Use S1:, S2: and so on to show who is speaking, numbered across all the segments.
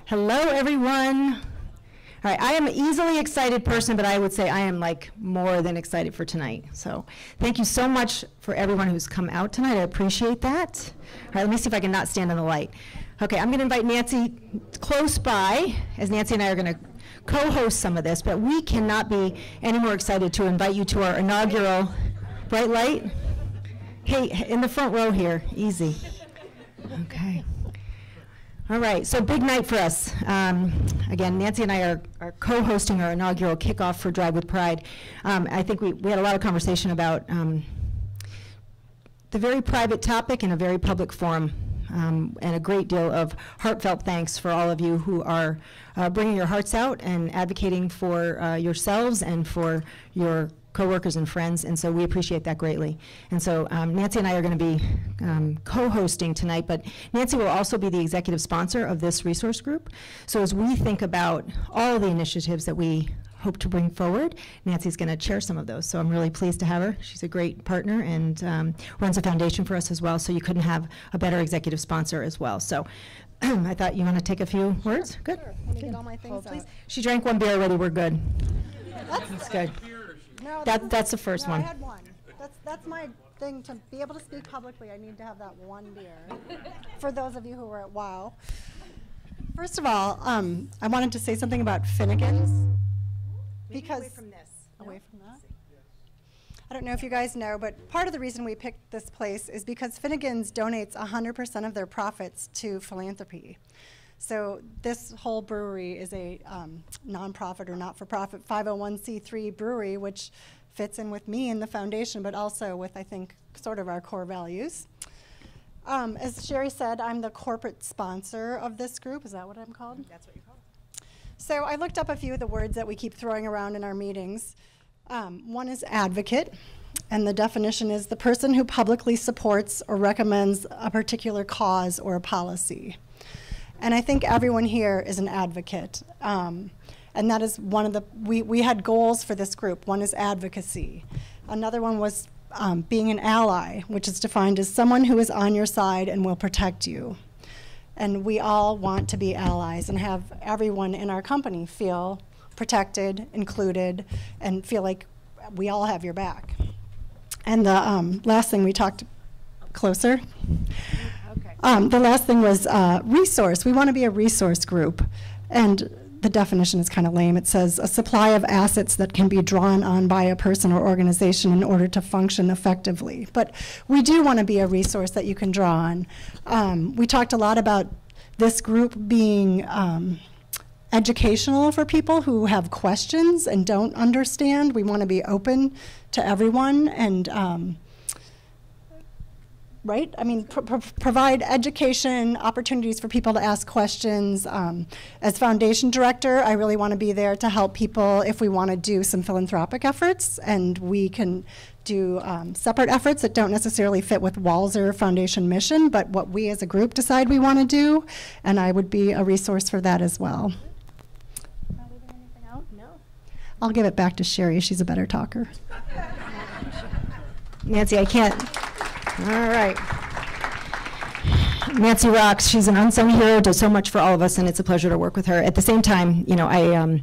S1: Hello, everyone. All right, I am an easily excited person, but I would say I am like more than excited for tonight. So thank you so much for everyone who's come out tonight. I appreciate that. All right, let me see if I can not stand in the light. Okay, I'm going to invite Nancy close by, as Nancy and I are going to co-host some of this, but we cannot be any more excited to invite you to our inaugural bright light. Hey, in the front row here, easy. Okay. All right, so big night for us. Again, Nancy and I are co-hosting our inaugural kickoff for Drive with Pride. I think we had a lot of conversation about the very private topic in a very public forum, and a great deal of heartfelt thanks for all of you who are bringing your hearts out and advocating for yourselves and for your coworkers and friends, and so we appreciate that greatly. And so Nancy and I are going to be co-hosting tonight, but Nancy will also be the executive sponsor of this resource group. So as we think about all the initiatives that we hope to bring forward, Nancy's going to chair some of those. So I'm really pleased to have her. She's a great partner and runs a foundation for us as well, so you couldn't have a better executive sponsor as well. So I thought you want to take a few words?
S2: Sure,
S1: Good.
S2: Sure. Let me get all my things out.
S1: She drank one beer already. We're good. That's good.
S2: No,
S1: That's the first
S2: no,
S1: one.
S2: I had one. That's my thing, to be able to speak publicly. I need to have that one beer. For those of you who were at WOW. First of all, I wanted to say something about Finnegan's. Because
S1: away from this.
S2: Away from that? I don't know if you guys know, but part of the reason we picked this place is because Finnegan's donates 100% of their profits to philanthropy. So this whole brewery is a nonprofit or not-for-profit 501c3 brewery, which fits in with me and the foundation, but also with, I think, sort of our core values. As Sherry said, I'm the corporate sponsor of this group. Is that what I'm called?
S1: That's what you're called.
S2: So I looked up a few of the words that we keep throwing around in our meetings. One is advocate, and the definition is the person who publicly supports or recommends a particular cause or a policy. And I think everyone here is an advocate. And that is one of the, we had goals for this group. One is advocacy. Another one was being an ally, which is defined as someone who is on your side and will protect you. And we all want to be allies and have everyone in our company feel protected, included, and feel like we all have your back. And the last thing we talked closer. The last thing was resource. We want to be a resource group. And the definition is kind of lame. It says a supply of assets that can be drawn on by a person or organization in order to function effectively. But we do want to be a resource that you can draw on. We talked a lot about this group being educational for people who have questions and don't understand. We want to be open to everyone and right? I mean, provide education, opportunities for people to ask questions. As foundation director, I really want to be there to help people if we want to do some philanthropic efforts, and we can do separate efforts that don't necessarily fit with Walser Foundation mission, but what we as a group decide we want to do, and I would be a resource for that as well. Am I leaving anything out? No. I'll give it back to Sherry. She's a better talker.
S1: Nancy, I can't. All right. Nancy rocks. She's an unsung hero, does so much for all of us, and it's a pleasure to work with her. At the same time, you know, I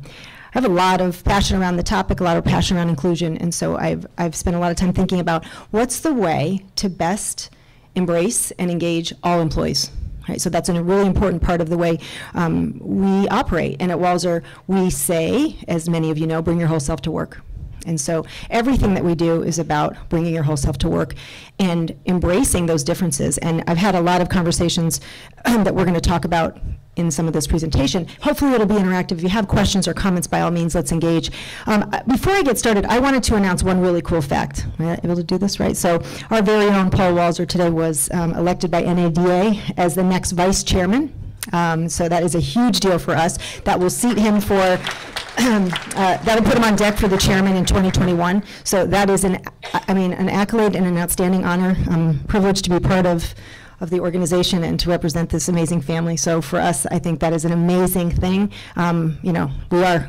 S1: have a lot of passion around the topic, a lot of passion around inclusion, and so I've spent a lot of time thinking about what's the way to best embrace and engage all employees. Right, so that's a really important part of the way we operate. And at Walser, we say, as many of you know, bring your whole self to work. And so everything that we do is about bringing your whole self to work and embracing those differences. And I've had a lot of conversations that we're going to talk about in some of this presentation. Hopefully it'll be interactive. If you have questions or comments, by all means, let's engage. Before I get started, I wanted to announce one really cool fact. Am I able to do this right? So our very own Paul Walser today was elected by NADA as the next vice chairman. So that is a huge deal for us. That will seat him for that would put him on deck for the chairman in 2021. So that is an accolade and an outstanding honor. I'm privileged to be part of the organization and to represent this amazing family. So for us, I think that is an amazing thing. You know, we are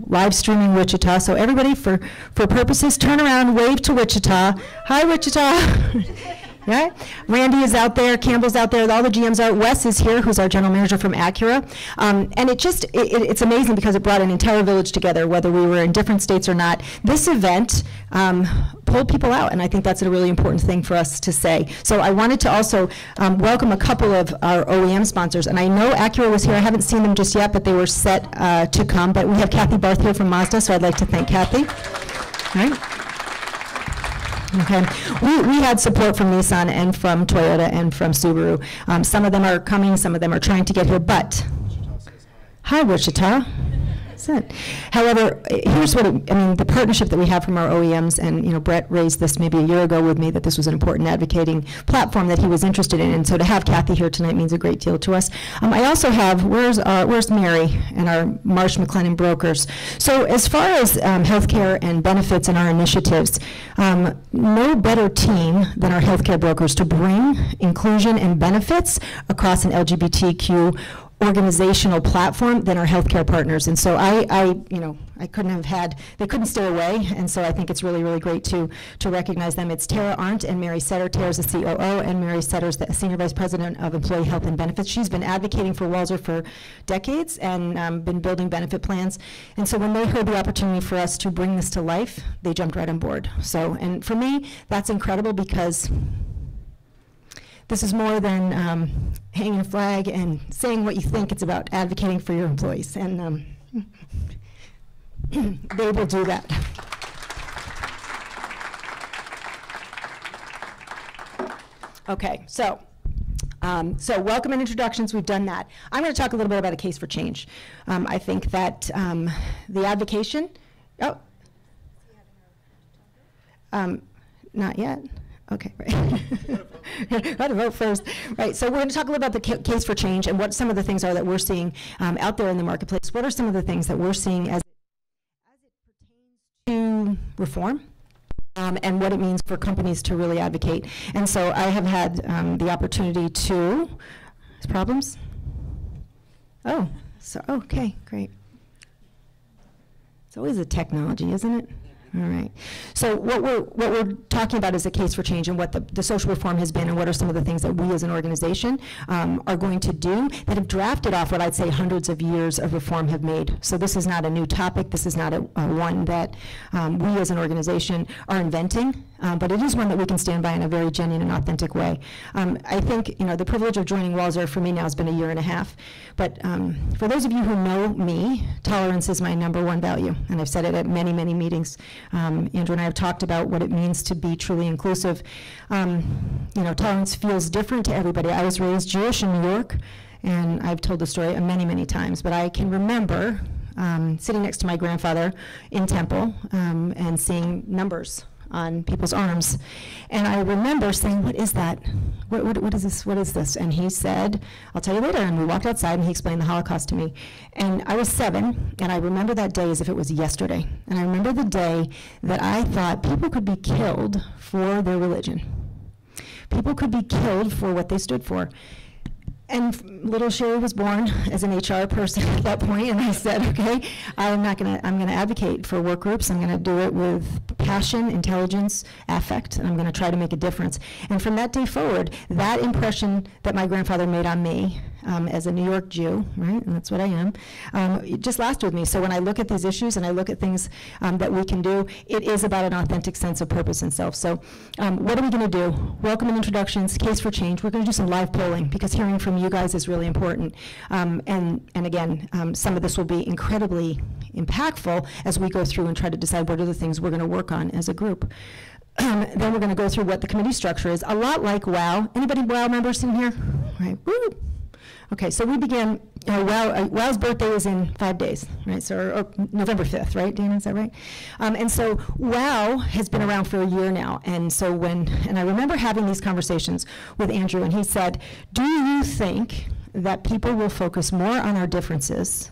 S1: live streaming Wichita. So everybody, for purposes, turn around, wave to Wichita. Hi, Wichita. Right? Randy is out there, Campbell's out there, all the GMs are. Wes is here, who's our general manager from Acura. And it's amazing because it brought an entire village together, whether we were in different states or not. This event pulled people out, and I think that's a really important thing for us to say. So I wanted to also welcome a couple of our OEM sponsors. And I know Acura was here. I haven't seen them just yet, but they were set to come. But we have Kathy Barth here from Mazda, so I'd like to thank Kathy. All right. Okay, we had support from Nissan and from Toyota and from Subaru. Some of them are coming, some of them are trying to get here, but hi, Wichita. That's it. However, here's what the partnership that we have from our OEMs, and Brett raised this maybe a year ago with me, that this was an important advocating platform that he was interested in, and so to have Kathy here tonight means a great deal to us. I also have, where's Mary and our Marsh McLennan brokers? So as far as healthcare and benefits and our initiatives, no better team than our healthcare brokers to bring inclusion and benefits across an LGBTQ organizational platform than our healthcare partners. And so they couldn't stay away, and so I think it's really, really great to recognize them. It's Tara Arndt and Mary Setter. Tara's the COO, and Mary Setter's the Senior Vice President of Employee Health and Benefits. She's been advocating for Walser for decades and been building benefit plans. And so when they heard the opportunity for us to bring this to life, they jumped right on board. So, and for me, that's incredible, because this is more than hanging a flag and saying what you think. It's about advocating for your employees, and they will do that. Okay, so welcome and introductions, we've done that. I'm going to talk a little bit about a case for change. I think that the advocation, not yet. Okay, right. Got to vote first. Right, so we're going to talk a little about the case for change and what some of the things are that we're seeing out there in the marketplace. What are some of the things that we're seeing as it pertains to reform? And what it means for companies to really advocate. And so I have had the opportunity to, problems? Oh, so, okay, great. It's always a technology, isn't it? All right. So what we're talking about is a case for change, and what the social reform has been, and what are some of the things that we as an organization are going to do that have drafted off what I'd say hundreds of years of reform have made. So this is not a new topic. This is not a one that we as an organization are inventing, but it is one that we can stand by in a very genuine and authentic way. I think the privilege of joining Walser for me now has been a year and a half, but for those of you who know me, tolerance is my #1 value, and I've said it at many, many meetings. Andrew and I have talked about what it means to be truly inclusive. Tolerance feels different to everybody. I was raised Jewish in New York, and I've told the story many, many times, but I can remember sitting next to my grandfather in temple and seeing numbers on people's arms. And I remember saying, what is that? What is this? What is this? And he said, I'll tell you later. And we walked outside, and he explained the Holocaust to me. And I was 7, and I remember that day as if it was yesterday. And I remember the day that I thought people could be killed for their religion. People could be killed for what they stood for. And little Sherry was born as an HR person at that point, and I said, okay, I'm gonna advocate for work groups. I'm gonna do it with passion, intelligence, affect, and I'm gonna try to make a difference. And from that day forward, that impression that my grandfather made on me as a New York Jew, right, and that's what I am, it just lasted with me. So when I look at these issues and I look at things that we can do, it is about an authentic sense of purpose and self. So what are we gonna do? Welcome and introductions, case for change. We're gonna do some live polling, because hearing from you guys is really important. And again, some of this will be incredibly impactful as we go through and try to decide what are the things we're going to work on as a group. Then we're going to go through what the committee structure is, a lot like WOW. Anybody WOW members in here? Right. Woo. Okay, so we began, WOW's birthday is in 5 days, right? So, or November 5th, right, Dana, is that right? And so WOW has been around for a year now, and so and I remember having these conversations with Andrew, and he said, do you think that people will focus more on our differences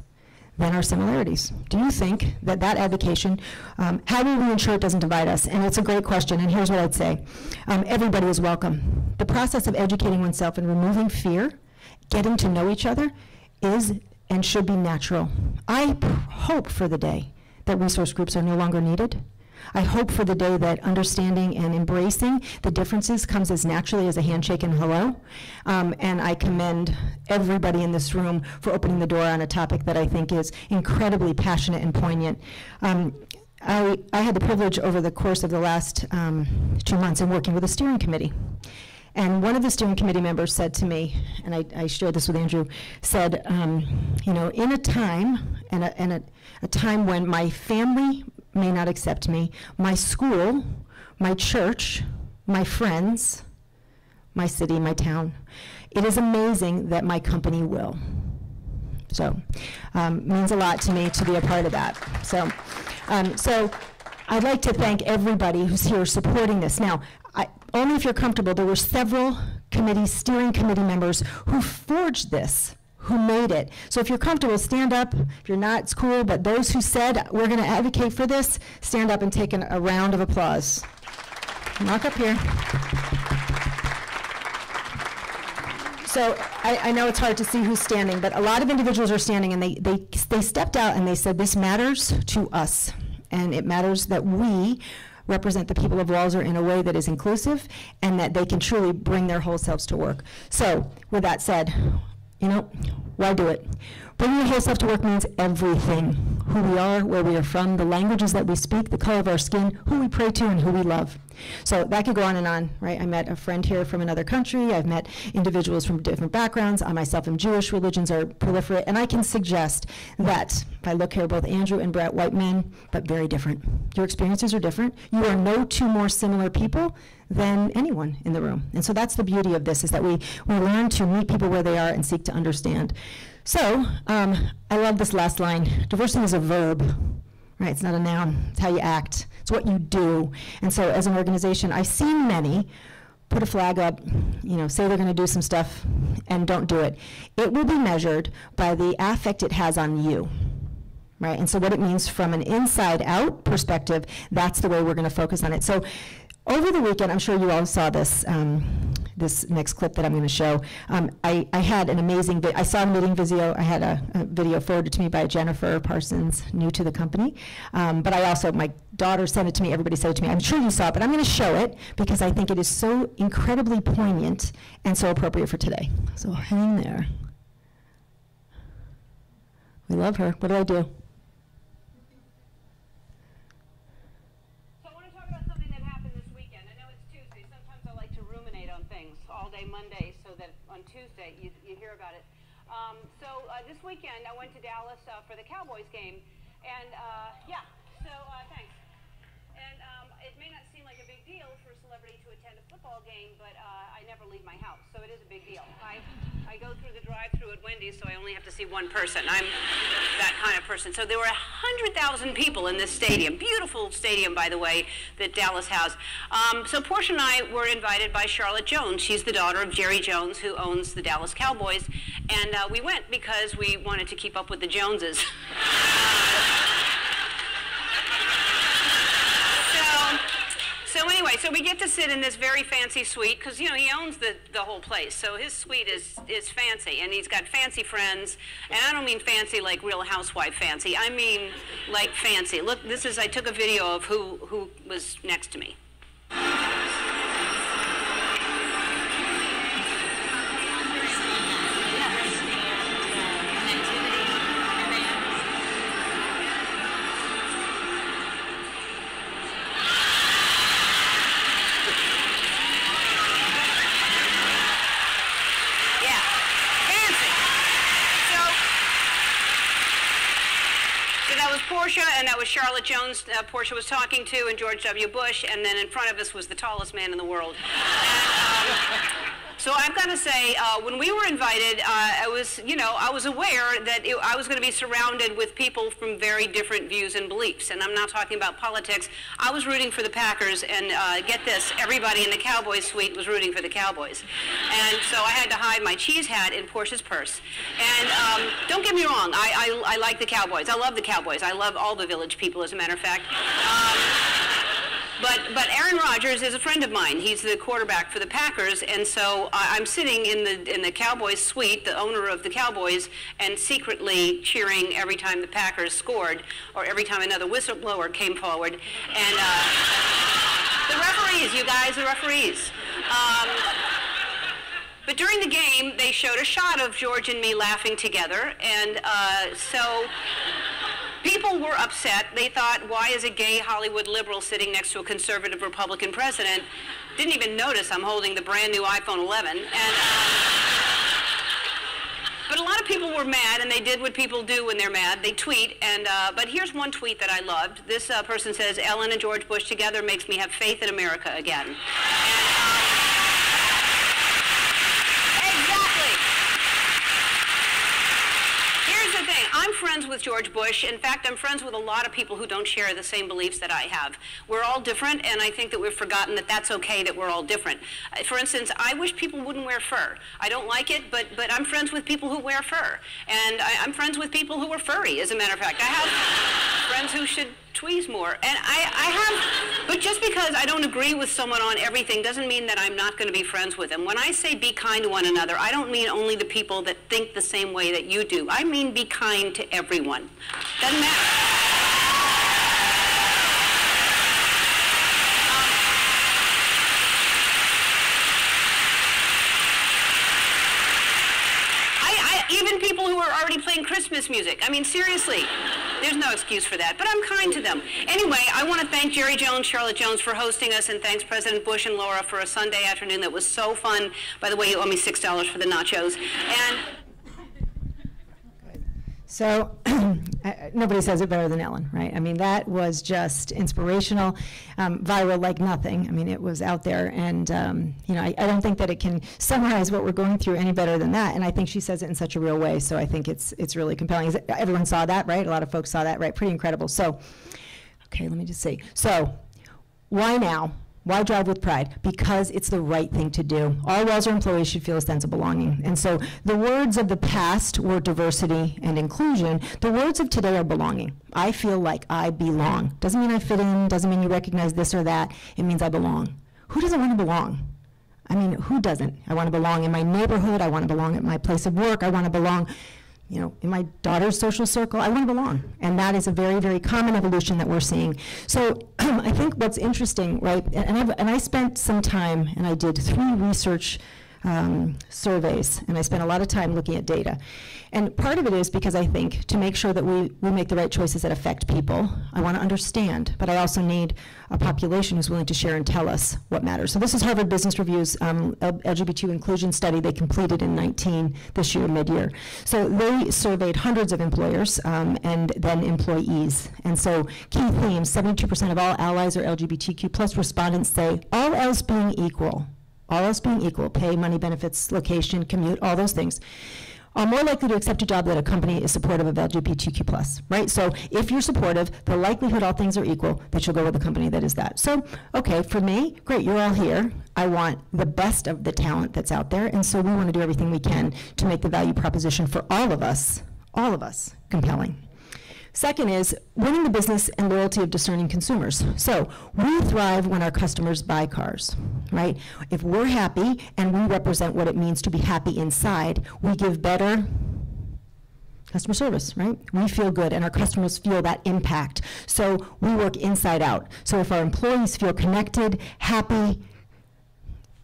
S1: than our similarities? Do you think that advocation, how will we ensure it doesn't divide us? And it's a great question, and here's what I'd say. Everybody is welcome. The process of educating oneself and removing fear, getting to know each other, is and should be natural. I hope for the day that resource groups are no longer needed. I hope for the day that understanding and embracing the differences comes as naturally as a handshake and hello. And I commend everybody in this room for opening the door on a topic that I think is incredibly passionate and poignant. I had the privilege over the course of the last 2 months in working with a steering committee. And one of the steering committee members said to me, and I shared this with Andrew, said, you know, in a time, and a time when my family may not accept me, my school, my church, my friends, my city, my town, it is amazing that my company will. So, means a lot to me to be a part of that. So I'd like to thank everybody who's here supporting this. Now, only if you're comfortable, there were several steering committee members who forged this, who made it. So if you're comfortable, stand up. If you're not, it's cool. But those who said, we're going to advocate for this, stand up and take a round of applause. Walk up here. So I know it's hard to see who's standing, but a lot of individuals are standing, and they stepped out and they said, this matters to us. And it matters that we represent the people of Walser in a way that is inclusive and that they can truly bring their whole selves to work. So with that said, you know, why do it? Bringing your whole self to work means everything. Who we are, where we are from, the languages that we speak, the color of our skin, who we pray to, and who we love. So that could go on, right? I met a friend here from another country. I've met individuals from different backgrounds. I myself am Jewish. Religions are proliferate. And I can suggest that, if I look here, both Andrew and Brett, white men, but very different. Your experiences are different. You are no two more similar people than anyone in the room. And so that's the beauty of this, is that we learn to meet people where they are and seek to understand. So I love this last line. Diversity is a verb, right? It's not a noun. It's how you act. It's what you do. And so as an organization, I've seen many put a flag up, you know, say they're going to do some stuff and don't do it. It will be measured by the affect it has on you. Right? And so what it means from an inside out perspective, that's the way we're going to focus on it. So over the weekend, I'm sure you all saw this, this next clip that I'm going to show. I had an amazing, I saw a meeting video. I had a video forwarded to me by Jennifer Parsons, new to the company. But I also, my daughter sent it to me, everybody sent it to me. I'm sure you saw it, but I'm going to show it because I think it is so incredibly poignant and so appropriate for today. So hang there. We love her. What do I do?
S3: Monday, so that on Tuesday you hear about it. This weekend I went to Dallas for the Cowboys game, and thanks. And it may not seem like a big deal for a celebrity to attend a football game, but I never leave my house, so it is a big deal. I go through the drive-thru at Wendy's, so I only have to see one person. I'm that kind of person. So there were 100,000 people in this stadium. Beautiful stadium, by the way, that Dallas has. So Portia and I were invited by Charlotte Jones. She's the daughter of Jerry Jones, who owns the Dallas Cowboys. And we went because we wanted to keep up with the Joneses. So anyway, so we get to sit in this very fancy suite because, you know, he owns the whole place. So his suite is fancy, and he's got fancy friends. And I don't mean fancy like Real Housewife fancy. I mean like fancy. Look, I took a video of who was next to me. Portia, and that was Charlotte Jones, Portia was talking to, and George W. Bush, and then in front of us was the tallest man in the world. And, so I've got to say, when we were invited, I was aware that I was going to be surrounded with people from very different views and beliefs, and I'm not talking about politics. I was rooting for the Packers, and get this, everybody in the Cowboys suite was rooting for the Cowboys. And so I had to hide my cheese hat in Portia's purse. And don't get me wrong, I like the Cowboys. I love the Cowboys. I love all the Village people, as a matter of fact. But Aaron Rodgers is a friend of mine. He's the quarterback for the Packers, and so I'm sitting in the Cowboys suite, the owner of the Cowboys, and secretly cheering every time the Packers scored, or every time another whistleblower came forward. And the referees, you guys, the referees. But during the game, they showed a shot of George and me laughing together, and so people were upset. They thought, why is a gay Hollywood liberal sitting next to a conservative Republican president? Didn't even notice I'm holding the brand new iPhone 11. And, but a lot of people were mad, and they did what people do when they're mad. They tweet, and but here's one tweet that I loved. This person says, Ellen and George Bush together makes me have faith in America again. And, I'm friends with George Bush. In fact, I'm friends with a lot of people who don't share the same beliefs that I have. We're all different, and I think that we've forgotten that that's okay, that we're all different. For instance, I wish people wouldn't wear fur. I don't like it, but I'm friends with people who wear fur. And I'm friends with people who are furry, as a matter of fact. I have friends who should tweeze more. And I have, but just because I don't agree with someone on everything doesn't mean that I'm not going to be friends with them. When I say be kind to one another, I don't mean only the people that think the same way that you do. I mean be kind to everyone. Doesn't matter. Even people who are already playing Christmas music. I mean, seriously, there's no excuse for that, but I'm kind to them. Anyway, I want to thank Jerry Jones, Charlotte Jones for hosting us, and thanks President Bush and Laura for a Sunday afternoon that was so fun. By the way, you owe me $6 for the nachos. And
S1: so nobody says it better than Ellen, right? I mean, that was just inspirational, viral like nothing. I mean, it was out there, and you know, I don't think that it can summarize what we're going through any better than that. And I think she says it in such a real way. So I think it's really compelling. Everyone saw that, right? A lot of folks saw that, right? Pretty incredible. So, okay, let me just see. So, why now? Why drive with pride? Because it's the right thing to do. All Walser employees should feel a sense of belonging. And so the words of the past were diversity and inclusion. The words of today are belonging. I feel like I belong. Doesn't mean I fit in, doesn't mean you recognize this or that. It means I belong. Who doesn't want to belong? I mean, who doesn't? I want to belong in my neighborhood. I want to belong at my place of work. I want to belong, you know, in my daughter's social circle. I want to belong. And that is a very, very common evolution that we're seeing. So I think what's interesting, right, and I spent some time, and I did 3 research surveys, and I spent a lot of time looking at data. And part of it is because I think to make sure that we make the right choices that affect people, I want to understand, but I also need a population who's willing to share and tell us what matters. So this is Harvard Business Review's LGBTQ inclusion study they completed in 19 this year, mid-year. So they surveyed hundreds of employers and then employees. And so key themes, 72% of all allies or LGBTQ plus respondents say all else being equal, pay, money, benefits, location, commute, all those things, are more likely to accept a job that a company is supportive of LGBTQ+, right? So if you're supportive, the likelihood all things are equal that you'll go with a company that is that. So, okay, for me, great, you're all here. I want the best of the talent that's out there, and so we want to do everything we can to make the value proposition for all of us, compelling. Second is winning the business and loyalty of discerning consumers. So we thrive when our customers buy cars, right? If we're happy and we represent what it means to be happy inside, we give better customer service, right? We feel good and our customers feel that impact. So we work inside out. So if our employees feel connected, happy,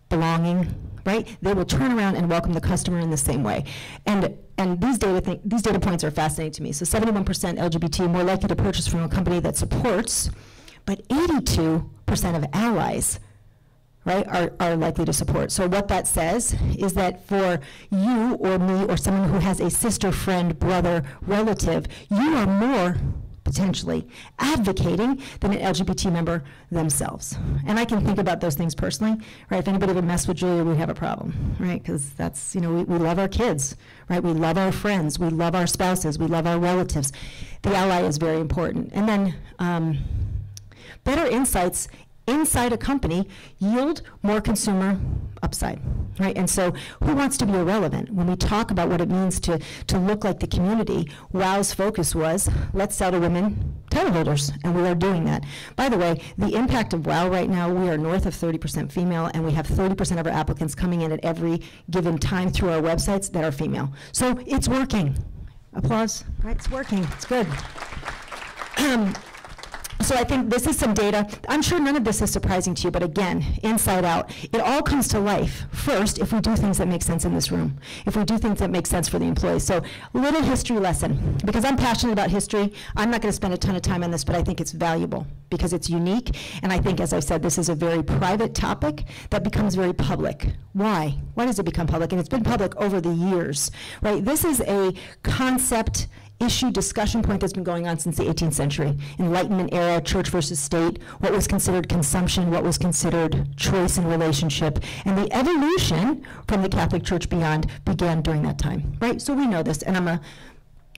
S1: belonging, right? They will turn around and welcome the customer in the same way. And these data points are fascinating to me. So 71% LGBT more likely to purchase from a company that supports, but 82% of allies, right, are likely to support. So what that says is that for you or me or someone who has a sister, friend, brother, relative, you are more potentially advocating than an LGBT member themselves. And I can think about those things personally, right? If anybody would mess with Julia, we'd have a problem, right? Because that's, you know, we love our kids, right? We love our friends, we love our spouses, we love our relatives. The ally is very important. And then better insights inside a company yield more consumer upside, right? And so who wants to be irrelevant? When we talk about what it means to look like the community, WOW's focus was, let's sell to women, title holders, and we are doing that. By the way, the impact of WOW right now, we are north of 30% female, and we have 30% of our applicants coming in at every given time through our websites that are female. So it's working. Applause, right? It's working. It's good. So I think this is some data. I'm sure none of this is surprising to you, but again, inside out, it all comes to life first if we do things that make sense in this room, if we do things that make sense for the employees. So a little history lesson. Because I'm passionate about history, I'm not going to spend a ton of time on this, but I think it's valuable because it's unique. And I think, as I said, this is a very private topic that becomes very public. Why? Why does it become public? And it's been public over the years, right? This is a concept issue discussion point that's been going on since the 18th century. Enlightenment era, church versus state, what was considered consumption, what was considered choice and relationship, and the evolution from the Catholic Church beyond began during that time, right? So we know this, and I'm a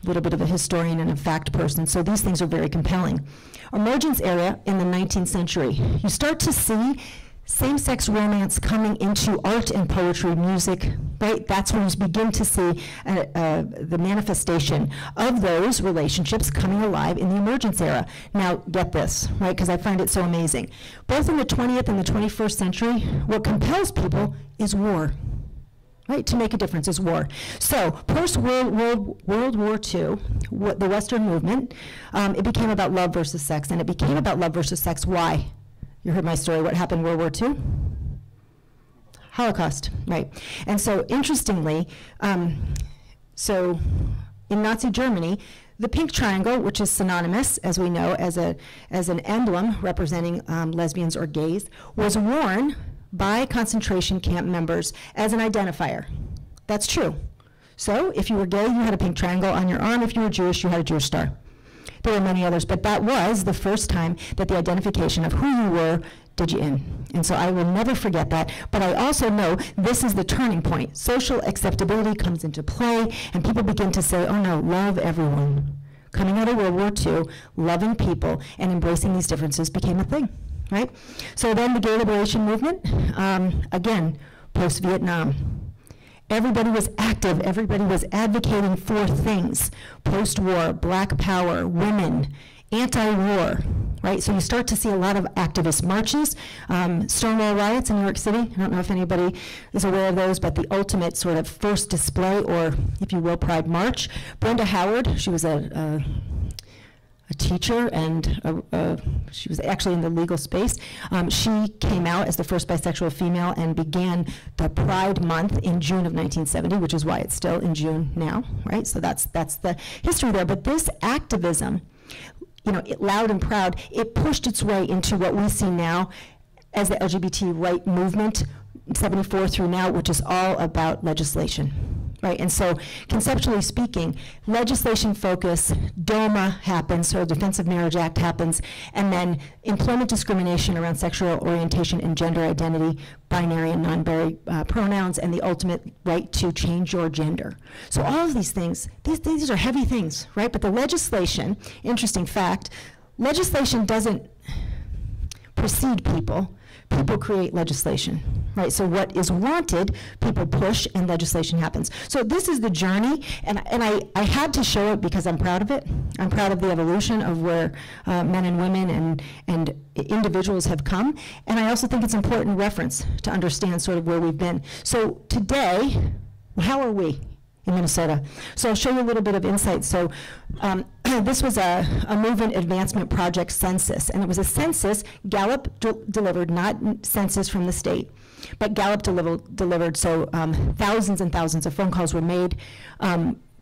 S1: little bit of a historian and a fact person, so these things are very compelling. Emergence era in the 19th century, you start to see same-sex romance coming into art and poetry, music, right? That's when you begin to see the manifestation of those relationships coming alive in the emergence era. Now, get this, right? Because I find it so amazing. Both in the 20th and the 21st century, what compels people is war, right? To make a difference is war. So, post-World War II, the Western movement, it became about love versus sex, and it became about love versus sex. Why? You heard my story. What happened in World War II? Holocaust, right? And so, interestingly, so in Nazi Germany, the pink triangle, which is synonymous, as we know, as an emblem representing lesbians or gays, was worn by concentration camp members as an identifier. That's true. So, if you were gay, you had a pink triangle on your arm. If you were Jewish, you had a Jewish star. There were many others, but that was the first time that the identification of who you were did you in. And so I will never forget that, but I also know this is the turning point. Social acceptability comes into play, and people begin to say, oh no, love everyone. Coming out of World War II, loving people and embracing these differences became a thing, right? So then the gay liberation movement, again, post-Vietnam. Everybody was active, everybody was advocating for things. Post-war, black power, women, anti-war, right? So you start to see a lot of activist marches, Stonewall riots in New York City. I don't know if anybody is aware of those, but the ultimate sort of first display, or if you will, Pride March. Brenda Howard, she was a teacher, and she was actually in the legal space. She came out as the first bisexual female and began the Pride Month in June of 1970, which is why it's still in June now, right? So that's the history there. But this activism, you know, loud and proud, it pushed its way into what we see now as the LGBT right movement, 74 through now, which is all about legislation. Right, and so conceptually speaking, legislation focus, DOMA happens, so Defense of Marriage Act happens, and then employment discrimination around sexual orientation and gender identity, binary and non-binary pronouns, and the ultimate right to change your gender. So all of these things, these are heavy things, right? But the legislation, interesting fact, legislation doesn't precede people. People create legislation, right? So what is wanted, people push, and legislation happens. So this is the journey, and I had to show it because I'm proud of it. I'm proud of the evolution of where men and women and individuals have come, and I also think it's important reference to understand sort of where we've been. So today, how are we in Minnesota? So I'll show you a little bit of insight. So this was a movement advancement project, Census, and it was a census Gallup delivered, not census from the state, but Gallup delivered, so thousands and thousands of phone calls were made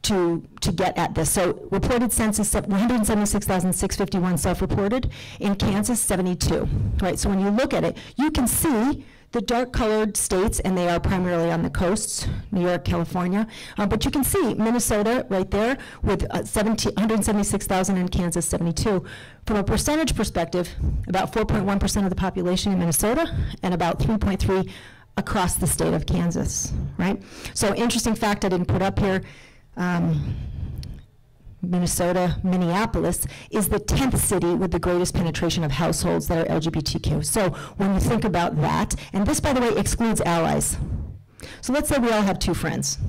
S1: to get at this. So reported census, 176,651 self-reported. In Kansas, 72, right? So when you look at it, you can see the dark-colored states, and they are primarily on the coasts, New York, California. But you can see Minnesota right there with 176,000 in Kansas, 72. From a percentage perspective, about 4.1% of the population in Minnesota and about 3.3% across the state of Kansas, right? So interesting fact I didn't put up here, Minnesota, Minneapolis, is the 10th city with the greatest penetration of households that are LGBTQ. So when you think about that, and this, by the way, excludes allies. So let's say we all have 2 friends.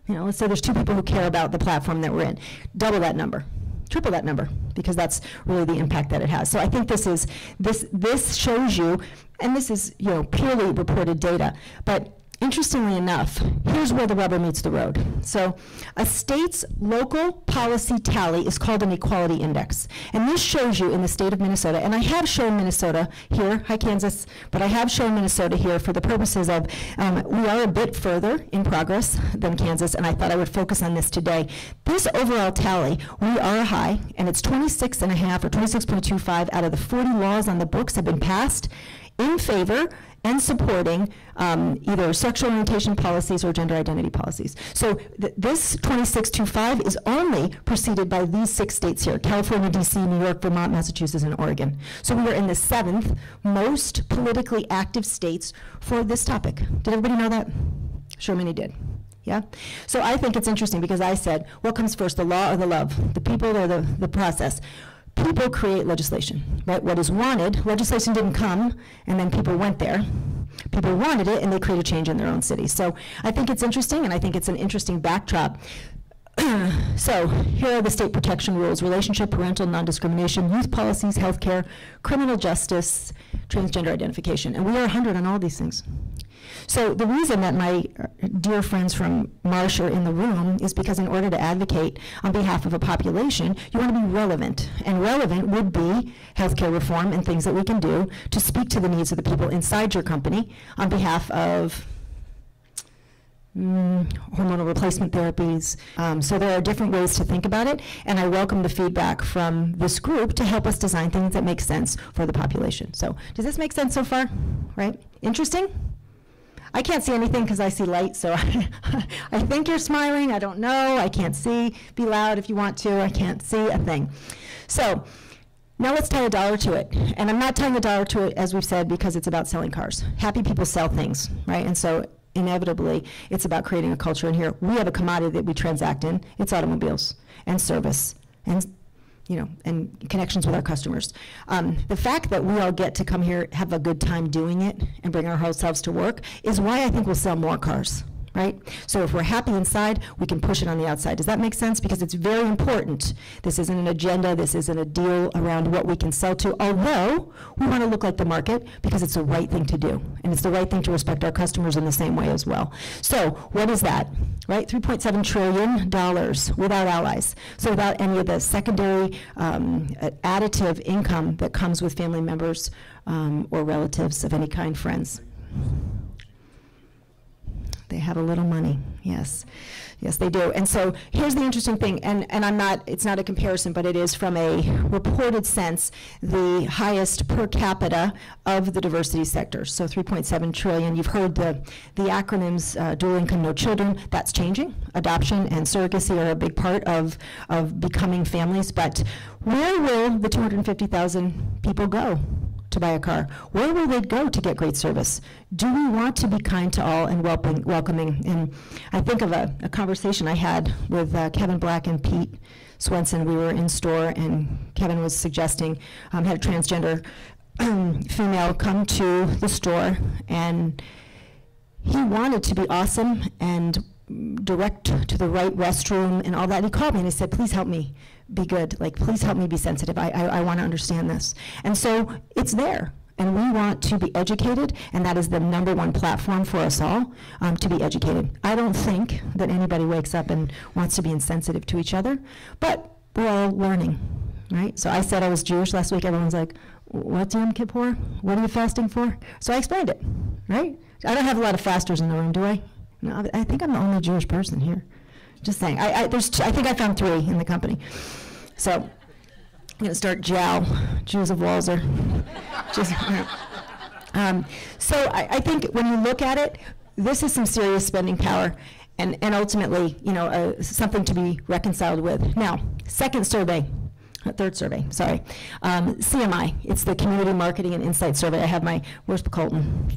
S1: You know, let's say there's 2 people who care about the platform that we're in. Double that number, triple that number, because that's really the impact that it has. So I think this shows you, and this is, you know, purely reported data, but interestingly enough, here's where the rubber meets the road. So a state's local policy tally is called an equality index. And this shows you in the state of Minnesota, and I have shown Minnesota here, hi Kansas, but I have shown Minnesota here for the purposes of, we are a bit further in progress than Kansas, and I thought I would focus on this today. This overall tally, we are high, and it's 26.5 or 26.25 out of the 40 laws on the books have been passed in favor and supporting either sexual orientation policies or gender identity policies. So this 26.25 is only preceded by these 6 states here: California, DC, New York, Vermont, Massachusetts, and Oregon. So we are in the 7th most politically active states for this topic. Did everybody know that? Sure many did. Yeah? So I think it's interesting because I said, what comes first, the law or the love? The people or the process? People create legislation, right? What is wanted, legislation didn't come and then people went there. People wanted it and they created change in their own city. So I think it's interesting, and I think it's an interesting backdrop. So here are the state protection rules: relationship, parental non-discrimination, youth policies, healthcare, criminal justice, transgender identification. And we are 100 on all these things. So the reason that my dear friends from Marsh are in the room is because in order to advocate on behalf of a population, you want to be relevant. And relevant would be healthcare reform and things that we can do to speak to the needs of the people inside your company on behalf of hormonal replacement therapies. So there are different ways to think about it, and I welcome the feedback from this group to help us design things that make sense for the population. So does this make sense so far? Right? Interesting? I can't see anything because I see light, so I think you're smiling. I don't know. I can't see. Be loud if you want to. I can't see a thing. So now let's tie $1 to it. And I'm not tying $1 to it, as we've said, because it's about selling cars. Happy people sell things, right? And so inevitably, it's about creating a culture. And here, we have a commodity that we transact in. It's automobiles and service and, you know, and connections with our customers. The fact that we all get to come here, have a good time doing it, and bring our whole selves to work is why I think we'll sell more cars, right? So if we're happy inside, we can push it on the outside. Does that make sense? Because it's very important. This isn't an agenda. This isn't a deal around what we can sell to, although we want to look like the market because it's the right thing to do. And it's the right thing to respect our customers in the same way as well. So what is that, right? $3.7 trillion without allies. So without any of the secondary additive income that comes with family members or relatives of any kind, friends. They have a little money, yes. Yes, they do. And so here's the interesting thing, and I'm not, it's not a comparison, but it is from a reported sense, the highest per capita of the diversity sector. So 3.7 trillion. You've heard the acronyms, dual income, no children. That's changing. Adoption and surrogacy are a big part of becoming families. But where will the 250,000 people go to buy a car? Where will they go to get great service? Do we want to be kind to all and welcoming? And I think of a conversation I had with Kevin Black and Pete Swenson. We were in store, and Kevin was suggesting, had a transgender female come to the store, and he wanted to be awesome and direct to the right restroom and all that. He called me and he said, please help me be good. Like, please help me be sensitive. I want to understand this. And so it's there. And we want to be educated, and that is the #1 platform for us all, to be educated. I don't think that anybody wakes up and wants to be insensitive to each other, but we're all learning, right? So I said I was Jewish last week. Everyone's like, what's Yom Kippur? What are you fasting for? So I explained it, right? I don't have a lot of fasters in the room, do I? No, I think I'm the only Jewish person here. Just saying. I think I found 3 in the company. So I'm going to start Jews of Walser. So I think when you look at it, this is some serious spending power, and ultimately, you know, something to be reconciled with. Now, third survey, sorry. CMI, it's the Community Marketing and Insight Survey. I have my, where's Colton?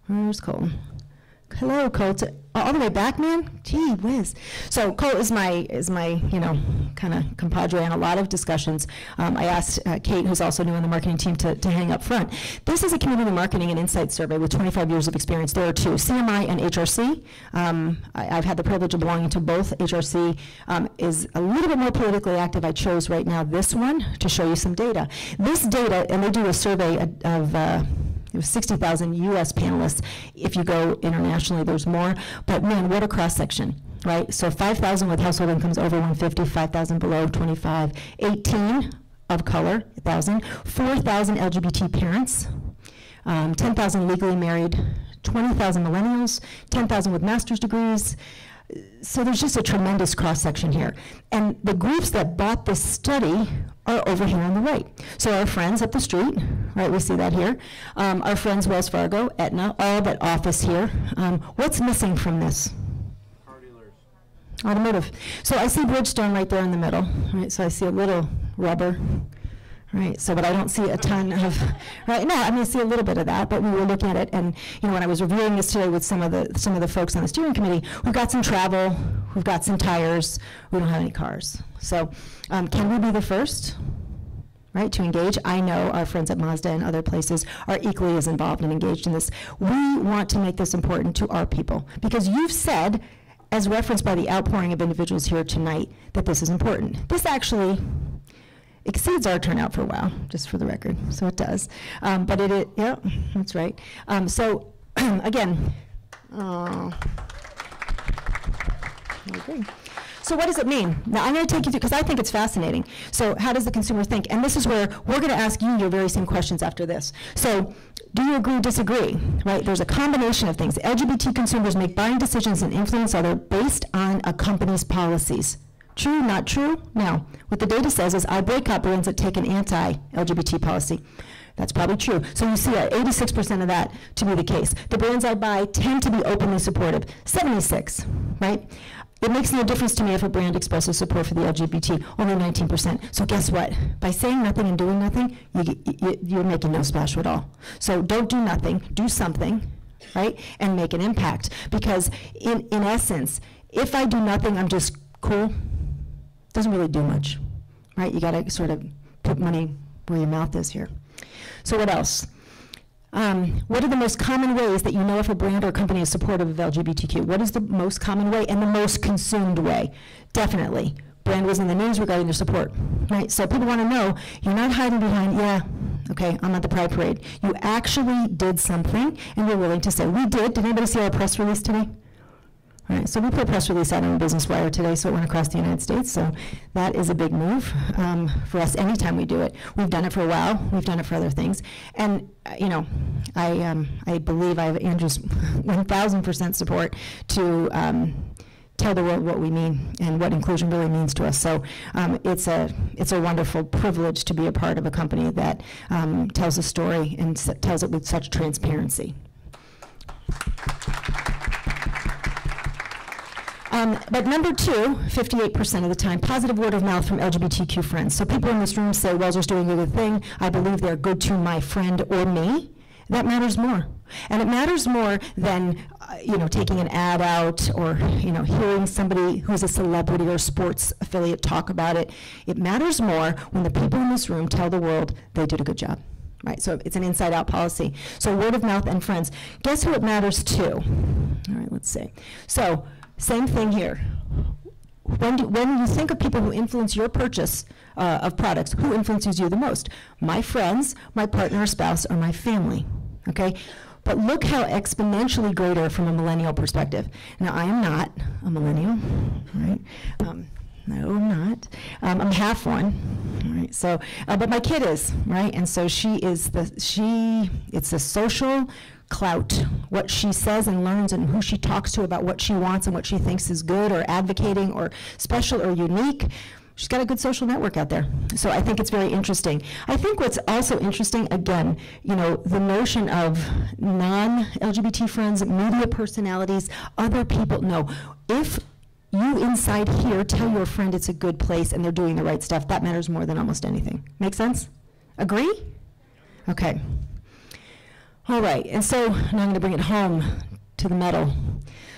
S1: Where's Colton? Hello, Colt. All the way back, man? Gee whiz. So Colt is my kind of compadre on a lot of discussions. I asked Kate, who's also new on the marketing team, to hang up front. This is a community marketing and insight survey with 25 years of experience. There are two, CMI and HRC. I've had the privilege of belonging to both. HRC is a little bit more politically active. I chose right now this one to show you some data. This data, and they do a survey of it was 60,000 U.S. panelists. If you go internationally, there's more. But man, what a cross-section, right? So 5,000 with household incomes over 150, 5,000 below 25, 18 of color, 1,000, 4,000 LGBT parents, 10,000 legally married, 20,000 millennials, 10,000 with master's degrees. So there's just a tremendous cross-section here. And the groups that bought this study are over here on the right. So our friends up the street, right, we see that here. Our friends Wells Fargo, Aetna, all but Office here. What's missing from this?
S4: Car dealers.
S1: Automotive. So I see Bridgestone right there in the middle, right? So I see a little rubber. Right, so but I don't see a ton of, right, no, I mean, I see a little bit of that, but we were looking at it, and when I was reviewing this today with some of the folks on the steering committee, we've got some travel, we've got some tires, we don't have any cars. So can we be the first, right, to engage? I know our friends at Mazda and other places are equally as involved and engaged in this. We want to make this important to our people, because you've said, as referenced by the outpouring of individuals here tonight, that this is important. This actually exceeds our turnout for a while, just for the record, so it does. But yeah, that's right. So again, I agree. So what does it mean? Now I'm going to take you through, because I think it's fascinating. So how does the consumer think? And this is where we're going to ask you your very same questions after this. So do you agree, disagree? Right? There's a combination of things. LGBT consumers make buying decisions and influence others based on a company's policies. True, not true? Now, what the data says is I boycott brands that take an anti-LGBT policy. That's probably true. So you see 86% of that to be the case. The brands I buy tend to be openly supportive. 76, right? It makes no difference to me if a brand expresses support for the LGBT, only 19%. So guess what? By saying nothing and doing nothing, you're making no splash at all. So don't do nothing, do something, right? And make an impact. Because in essence, if I do nothing, I'm just cool. Doesn't really do much, right? You got to sort of put money where your mouth is here. So what else? What are the most common ways that you know if a brand or company is supportive of LGBTQ? What is the most common way and the most consumed way? Definitely. Brand was in the news regarding their support, right? So people want to know, you're not hiding behind, yeah, okay, I'm at the Pride Parade. You actually did something, and you're willing to say, we did. Did anybody see our press release today? All right, so we put a press release out on Business Wire today, so it went across the United States. So that is a big move for us anytime we do it. We've done it for a while. We've done it for other things. And, I believe I have Andrew's 1,000% support to tell the world what we mean and what inclusion really means to us. So it's a wonderful privilege to be a part of a company that tells a story and tells it with such transparency. But number two, 58% of the time, positive word of mouth from LGBTQ friends. So people in this room say, Welser's doing a good thing. I believe they're good to my friend or me. That matters more. And it matters more than, taking an ad out or, hearing somebody who's a celebrity or sports affiliate talk about it. It matters more when the people in this room tell the world they did a good job. Right, so it's an inside-out policy. So word of mouth and friends. Guess who it matters to? All right, let's see. So same thing here. When you think of people who influence your purchase of products, who influences you the most? My friends, my partner or spouse, or my family, okay? But look how exponentially greater from a millennial perspective. Now, I am not a millennial, right? No, I'm not. I'm half one, right? So, but my kid is, right? And so it's the social clout, what she says and learns and who she talks to about what she wants and what she thinks is good or advocating or special or unique. She's got a good social network out there. So I think it's very interesting. I think what's also interesting, again, the notion of non-LGBT friends, media personalities, other people. No, if you inside here tell your friend it's a good place and they're doing the right stuff, that matters more than almost anything. Make sense? Agree? Okay. All right, and so now I'm going to bring it home to the metal.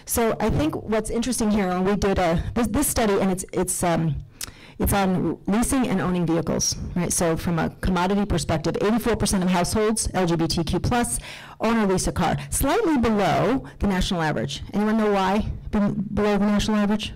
S1: So I think what's interesting here, and we did this study, and it's on leasing and owning vehicles, right? So from a commodity perspective, 84% of households, LGBTQ+, own or lease a car, slightly below the national average. Anyone know why below the national average?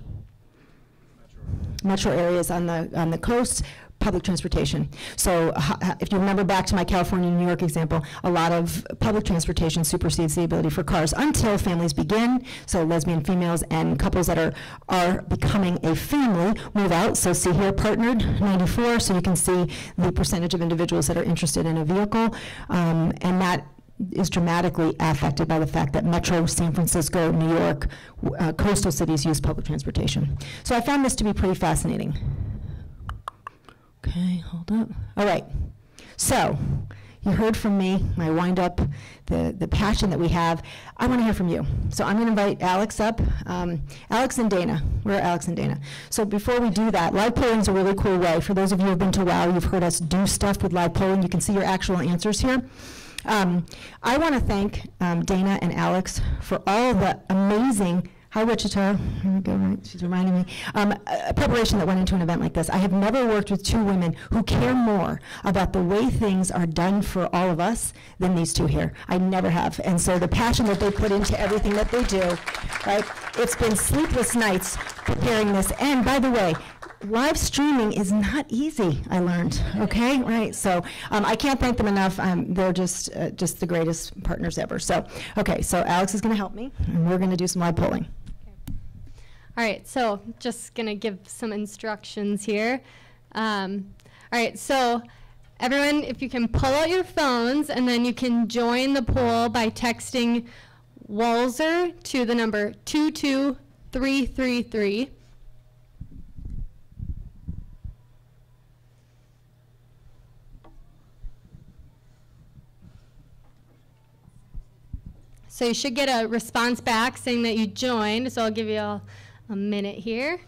S1: Metro areas on the coast, public transportation. So if you remember back to my California, New York example, a lot of public transportation supersedes the ability for cars until families begin. So lesbian females and couples that are becoming a family move out. So see here, partnered, 94. So you can see the percentage of individuals that are interested in a vehicle. And that is dramatically affected by the fact that Metro, San Francisco, New York, coastal cities use public transportation. So I found this to be pretty fascinating. Okay, hold up. All right, so you heard from me, my wind up, the passion that we have. I want to hear from you. So I'm going to invite Alex up. Alex and Dana. Where are Alex and Dana? So before we do that, live polling is a really cool way. For those of you who have been to WOW, you've heard us do stuff with live polling. You can see your actual answers here. I want to thank Dana and Alex for all the amazing, hi Wichita, here we go, right, she's reminding me, preparation that went into an event like this. I have never worked with two women who care more about the way things are done for all of us than these two here. I never have. And so the passion that they put into everything that they do, right, it's been sleepless nights preparing this. And by the way, live streaming is not easy, I learned, okay, right? So I can't thank them enough. They're just the greatest partners ever. So, okay, so Alex is gonna help me, and we're gonna do some live polling.
S4: Okay. All right, so just gonna give some instructions here. All right, so everyone, if you can pull out your phones, and then you can join the poll by texting Walser to the number 22333. So you should get a response back saying that you joined, so I'll give you a minute here.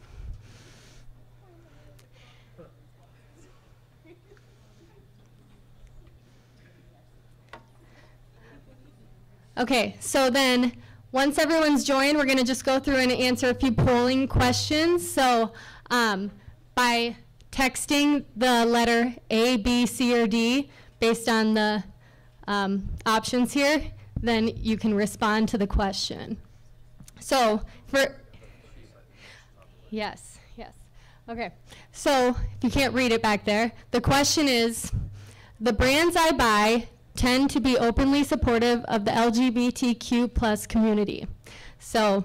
S4: Okay, so then once everyone's joined, we're going to just go through and answer a few polling questions. So by texting the letter A, B, C, or D based on the options here, then you can respond to the question. So yes. Okay, so if you can't read it back there, the question is, the brands I buy tend to be openly supportive of the LGBTQ plus community. So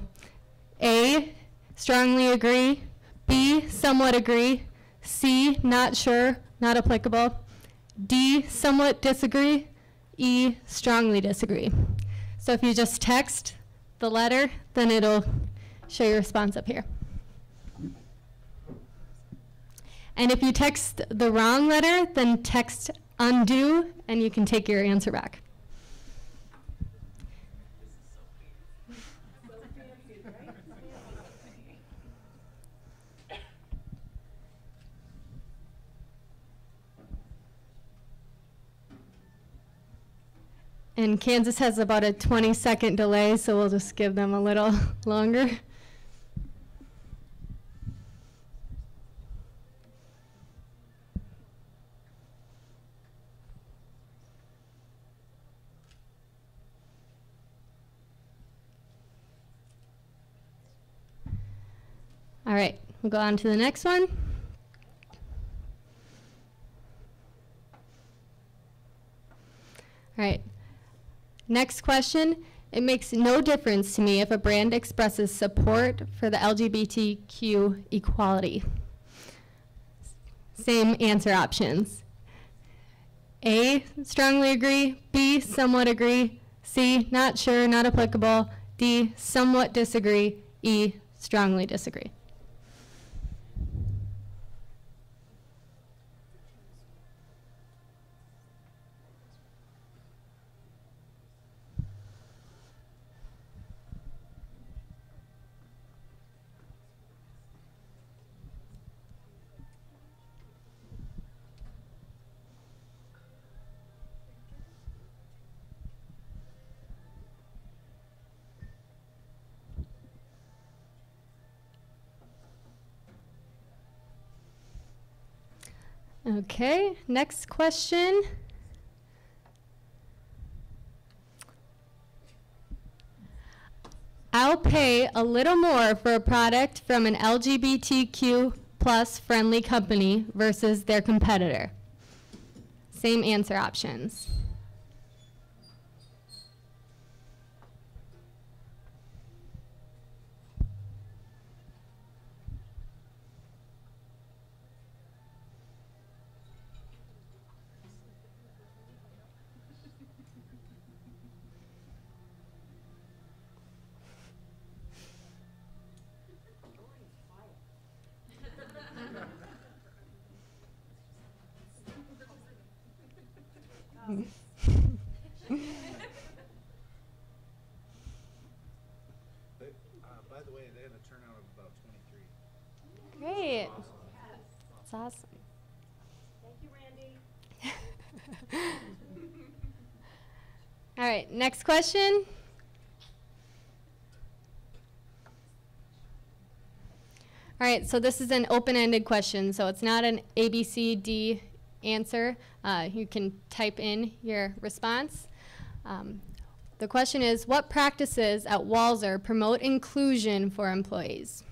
S4: A, strongly agree, B, somewhat agree, C, not sure, not applicable, D, somewhat disagree, E, strongly disagree. So if you just text the letter, then it'll show your response up here. And if you text the wrong letter, then text undo, and you can take your answer back. And Kansas has about a 20-second delay, so we'll just give them a little longer. All right, we'll go on to the next one. All right. Next question, it makes no difference to me if a brand expresses support for the LGBTQ equality. Same answer options. A, strongly agree, B, somewhat agree, C, not sure, not applicable, D, somewhat disagree, E, strongly disagree. Okay, next question. I'll pay a little more for a product from an LGBTQ plus friendly company versus their competitor. Same answer options.
S5: By the way, they had a turnout of about 23.
S4: Great. That's awesome.
S2: Thank you, Randy.
S4: All right, next question. All right, so this is an open-ended question, so it's not an A, B, C, D answer. You can type in your response. The question is, what practices at Walser promote inclusion for employees?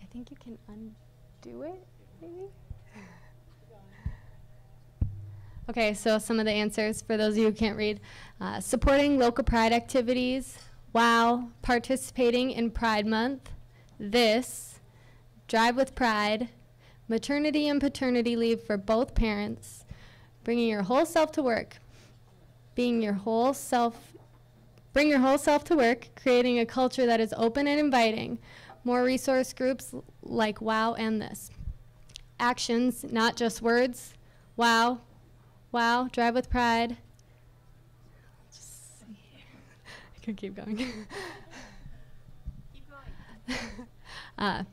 S4: I think you can undo it, maybe? Okay, so some of the answers for those of you who can't read. Supporting local pride activities, WOW, participating in Pride Month, this, Drive with Pride, maternity and paternity leave for both parents, bringing your whole self to work, bring your whole self to work, creating a culture that is open and inviting, more resource groups like WOW and this. Actions, not just words. WOW, WOW, Drive with Pride. Just see here. I could keep going.
S2: Keep going.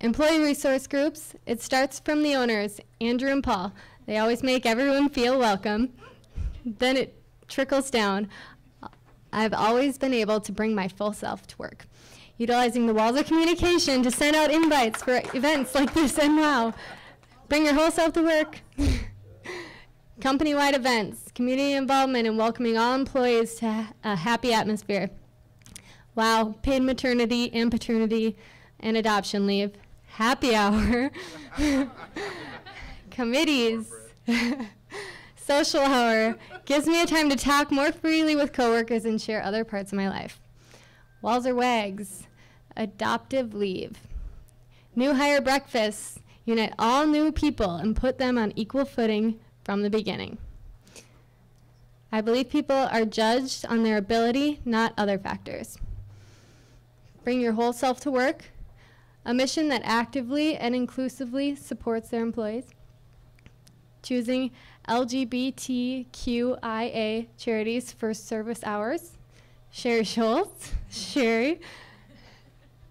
S4: Employee resource groups, it starts from the owners, Andrew and Paul. They always make everyone feel welcome. Then it trickles down. I've always been able to bring my full self to work. Utilizing the walls of communication to send out invites for events like this and WOW. Bring your whole self to work. Company-wide events, community involvement, and welcoming all employees to a happy atmosphere. WOW, paid maternity and paternity and adoption leave. Happy hour. Committees. Social hour. Gives me a time to talk more freely with coworkers and share other parts of my life. Walser Wags, adoptive leave. New hire breakfasts, unite all new people and put them on equal footing from the beginning. I believe people are judged on their ability, not other factors. Bring your whole self to work, a mission that actively and inclusively supports their employees. Choosing LGBTQIA charities for service hours. Sherry Schultz, Sherry,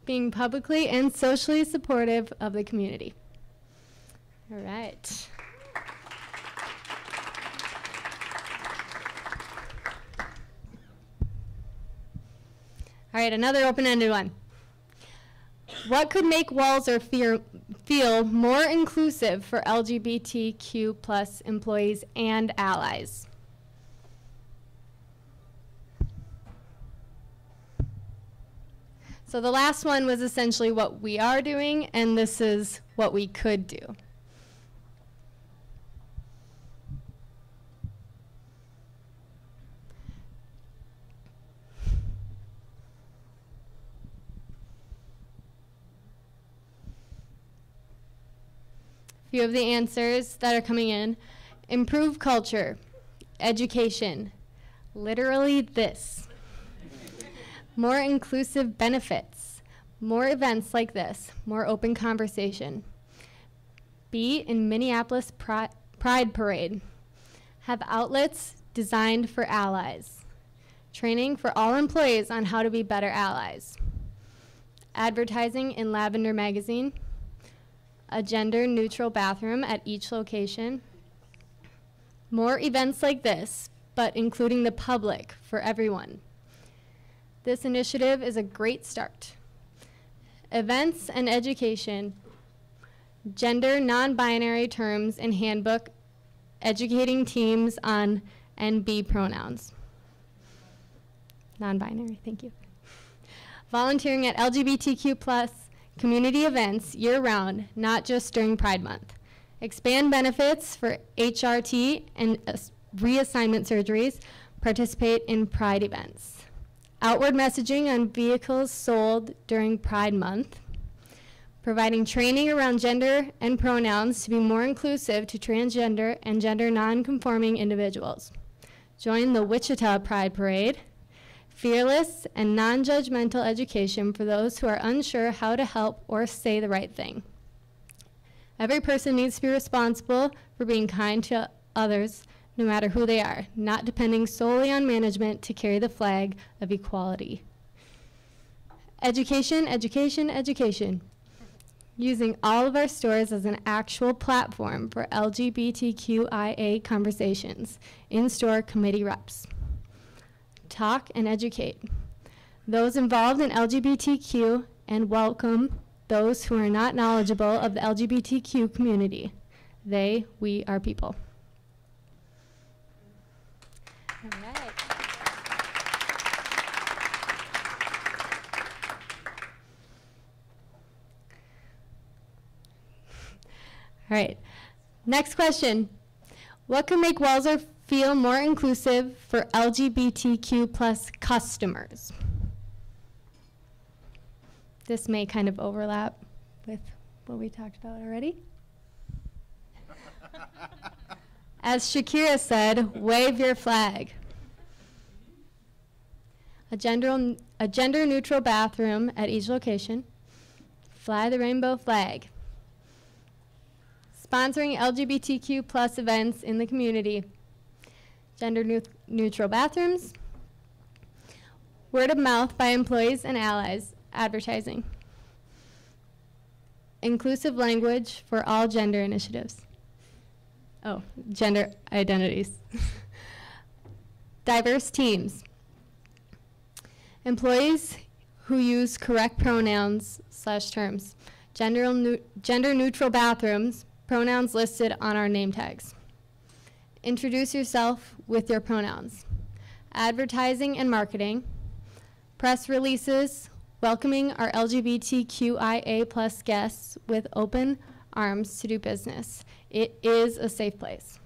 S4: being publicly and socially supportive of the community. All right. All right, another open-ended one. What could make Walser feel more inclusive for LGBTQ plus employees and allies? So the last one was essentially what we are doing, and this is what we could do. A few of the answers that are coming in. Improve culture, education, literally this. More inclusive benefits, more events like this, more open conversation. Be in Minneapolis Pride Parade. Have outlets designed for allies. Training for all employees on how to be better allies. Advertising in Lavender Magazine. A gender-neutral bathroom at each location. More events like this, but including the public for everyone. This initiative is a great start. Events and education. Gender non-binary terms in handbook, educating teams on NB pronouns. Non-binary, thank you. Volunteering at LGBTQ+ community events year-round, not just during Pride Month. Expand benefits for HRT and reassignment surgeries. Participate in Pride events. Outward messaging on vehicles sold during Pride Month. Providing training around gender and pronouns to be more inclusive to transgender and gender non-conforming individuals. Join the Wichita Pride Parade. Fearless and non-judgmental education for those who are unsure how to help or say the right thing. Every person needs to be responsible for being kind to others, no matter who they are, not depending solely on management to carry the flag of equality. Education, education, education. Using all of our stores as an actual platform for LGBTQIA conversations, in-store committee reps. Talk and educate those involved in LGBTQ and welcome those who are not knowledgeable of the LGBTQ community. They, we are people. All right. All right, next question. What can make Walser feel more inclusive for LGBTQ+ customers? This may kind of overlap with what we talked about already. As Shakira said, wave your flag. A gender-neutral bathroom at each location. Fly the rainbow flag. Sponsoring LGBTQ+ events in the community. Gender-neutral bathrooms. Word of mouth by employees and allies. Advertising. Inclusive language for all gender initiatives. Oh, gender identities. Diverse teams. Employees who use correct pronouns / terms. Gender-neutral bathrooms. Pronouns listed on our name tags. Introduce yourself with your pronouns. Advertising and marketing. Press releases welcoming our LGBTQIA+ guests with open arms to do business. It is a safe place.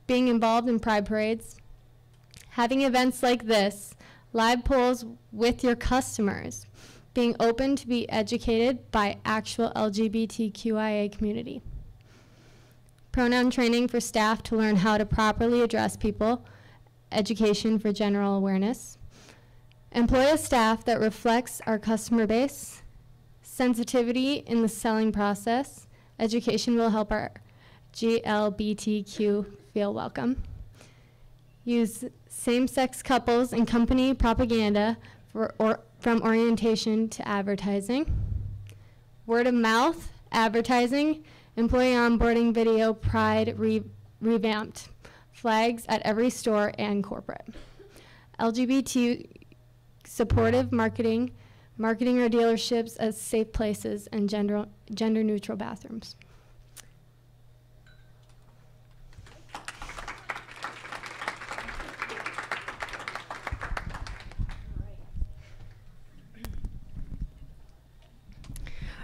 S4: Being involved in pride parades. Having events like this. Live polls with your customers. Being open to be educated by actual LGBTQIA community. Pronoun training for staff to learn how to properly address people. Education for general awareness. Employ a staff that reflects our customer base. Sensitivity in the selling process. Education will help our GLBTQ feel welcome. Use same-sex couples in company propaganda from orientation to advertising. Word of mouth, advertising, employee onboarding video, pride revamped. Flags at every store and corporate. LGBT supportive marketing, marketing our dealerships as safe places and gender neutral bathrooms.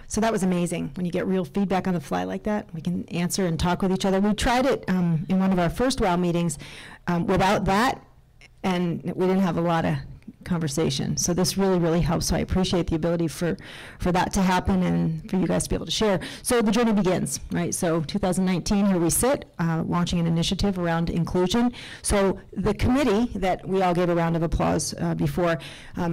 S1: So that was amazing. When you get real feedback on the fly like that, we can answer and talk with each other. We tried it in one of our first WOW meetings without that, and we didn't have a lot of conversation. So this really, really helps. So I appreciate the ability for that to happen and for you guys to be able to share. So the journey begins, right? So 2019, here we sit, launching an initiative around inclusion. So the committee that we all gave a round of applause before,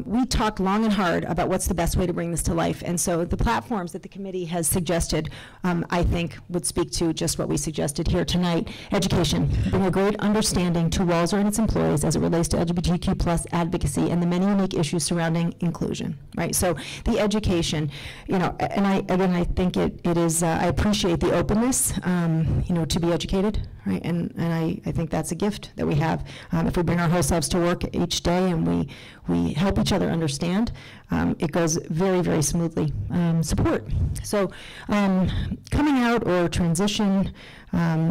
S1: we talked long and hard about what's the best way to bring this to life. And so the platforms that the committee has suggested, I think would speak to just what we suggested here tonight. Education, bring a great understanding to Walser and its employees as it relates to LGBTQ plus advocacy and the many unique issues surrounding inclusion, right? So the education, and I think it is, I appreciate the openness, to be educated, right? And I think that's a gift that we have. If we bring our whole selves to work each day and we help each other understand, it goes very, very smoothly. Support. So coming out or transition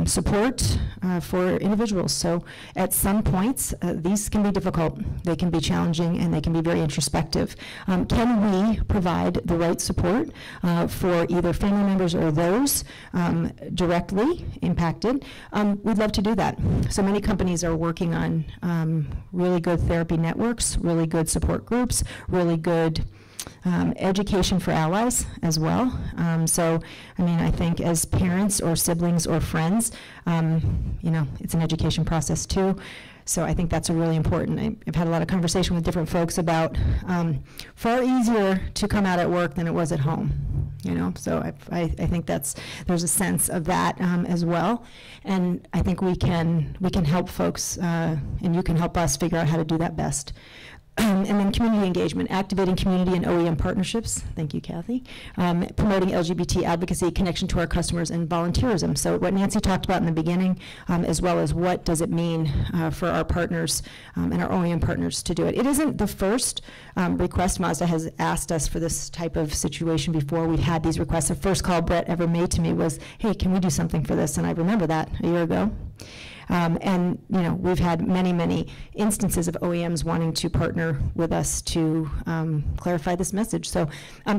S1: support for individuals. So at some points, these can be difficult, they can be challenging, and they can be very introspective. Can we provide the right support for either family members or those directly impacted? We'd love to do that. So many companies are working on really good therapy networks, really good support groups, really good education for allies as well. I think as parents or siblings or friends, it's an education process too. So I think that's a really important. I've had a lot of conversation with different folks about far easier to come out at work than it was at home. So I think there's a sense of that as well, and I think we can help folks, and you can help us figure out how to do that best. And then community engagement, activating community and OEM partnerships. Thank you, Kathy. Promoting LGBT advocacy, connection to our customers, and volunteerism. So what Nancy talked about in the beginning, as well as what does it mean for our partners and our OEM partners to do it. It isn't the first request. Mazda has asked us for this type of situation before. We've had these requests. The first call Brett ever made to me was, hey, can we do something for this? And I remember that a year ago. We've had many, many instances of OEMs wanting to partner with us to clarify this message. So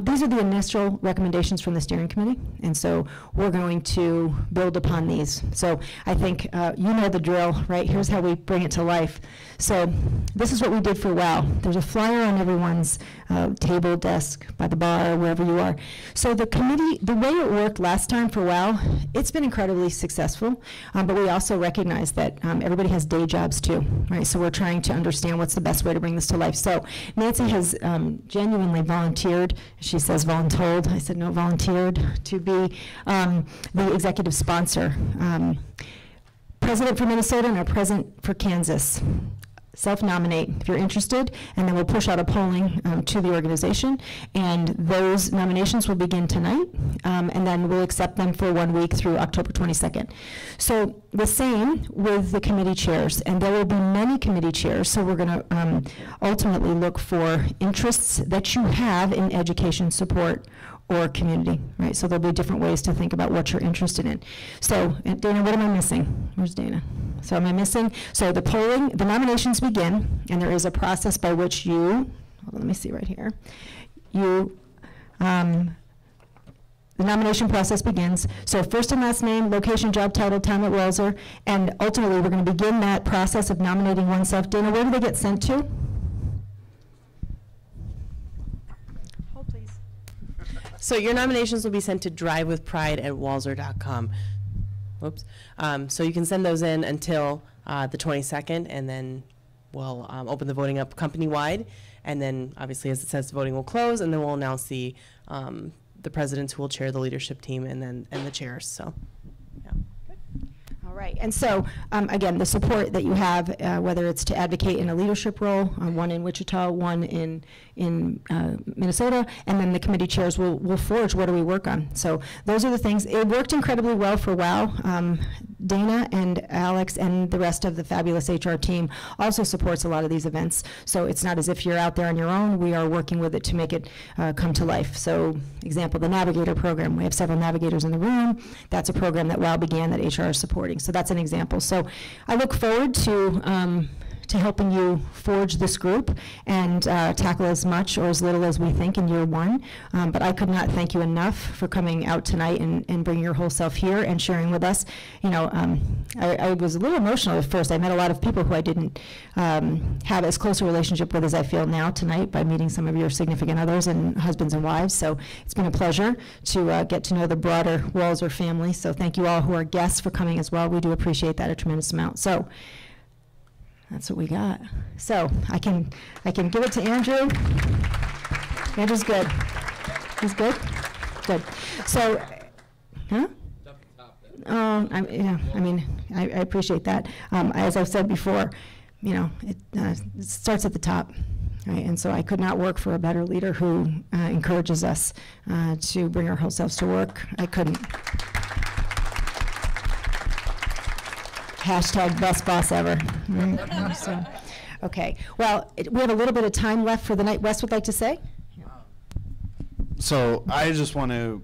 S1: these are the initial recommendations from the steering committee, and so we're going to build upon these. So I think you know the drill, right? Here's how we bring it to life. So this is what we did for WOW. There's a flyer on everyone's table, desk, by the bar, wherever you are. So the committee, the way it worked last time for WOW, it's been incredibly successful, but we also recognize that everybody has day jobs too, right? So we're trying to understand what's the best way to bring this to life. So Nancy has genuinely volunteered. She says voluntold. I said no, volunteered to be the executive sponsor. President for Minnesota and our president for Kansas. Self-nominate if you're interested, and then we'll push out a polling to the organization, and those nominations will begin tonight, and then we'll accept them for 1 week through October 22nd. So the same with the committee chairs, and there will be many committee chairs, so we're going to ultimately look for interests that you have in education support or community, right? So there'll be different ways to think about what you're interested in. So, Dana, what am I missing? Where's Dana? So am I missing? So the polling, the nominations begin, and there is a process by which you, hold on, let me see right here. The nomination process begins. So first and last name, location, job title, time at Walser, and ultimately we're going to begin that process of nominating oneself. Dana, where do they get sent to?
S6: So your nominations will be sent to drivewithpride@walser.com. Whoops. So you can send those in until the 22nd, and then we'll open the voting up company-wide. And then, obviously, as it says, the voting will close, and then we'll announce the presidents who will chair the leadership team and the chairs. So, yeah.
S1: All right, and so again, the support that you have, whether it's to advocate in a leadership role, one in Wichita, one in Minnesota, and then the committee chairs will forge what do we work on. So those are the things. It worked incredibly well for WOW. Dana and Alex and the rest of the fabulous HR team also supports a lot of these events. So it's not as if you're out there on your own. We are working with it to make it come to life. So example, the Navigator program. We have several navigators in the room. That's a program that WOW began that HR is supporting. So that's an example. So I look forward to to helping you forge this group and tackle as much or as little as we think in year one. But I could not thank you enough for coming out tonight and bringing your whole self here and sharing with us. You know, I was a little emotional at first. I met a lot of people who I didn't have as close a relationship with as I feel now tonight by meeting some of your significant others and husbands and wives. So it's been a pleasure to get to know the broader Walser family. So thank you all who are guests for coming as well. We do appreciate that a tremendous amount. So that's what we got. So I can give it to Andrew. Andrew's good. He's good? Good. So, huh? I appreciate that. As I've said before, you know, it starts at the top, right? And so I could not work for a better leader who encourages us to bring our whole selves to work. I couldn't. Hashtag best boss ever. Right? So, okay. Well, we have a little bit of time left for the night. Wes would like to say?
S7: So I just want to,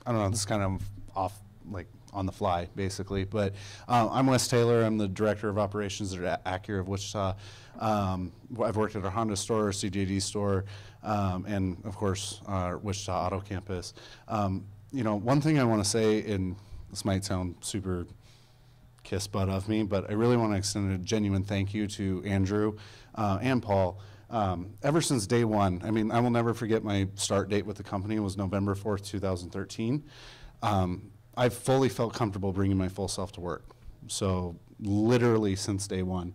S7: I don't know, this is kind of off, like on the fly, basically, but I'm Wes Taylor. I'm the Director of Operations at Acura of Wichita. I've worked at our Honda store, CJD store, and of course, our Wichita Auto Campus. You know, one thing I want to say, and this might sound super kiss butt of me, but I really want to extend a genuine thank you to Andrew and Paul. Ever since day one, I mean, I will never forget my start date with the company. It was November 4th, 2013. I've fully felt comfortable bringing my full self to work. So literally since day one.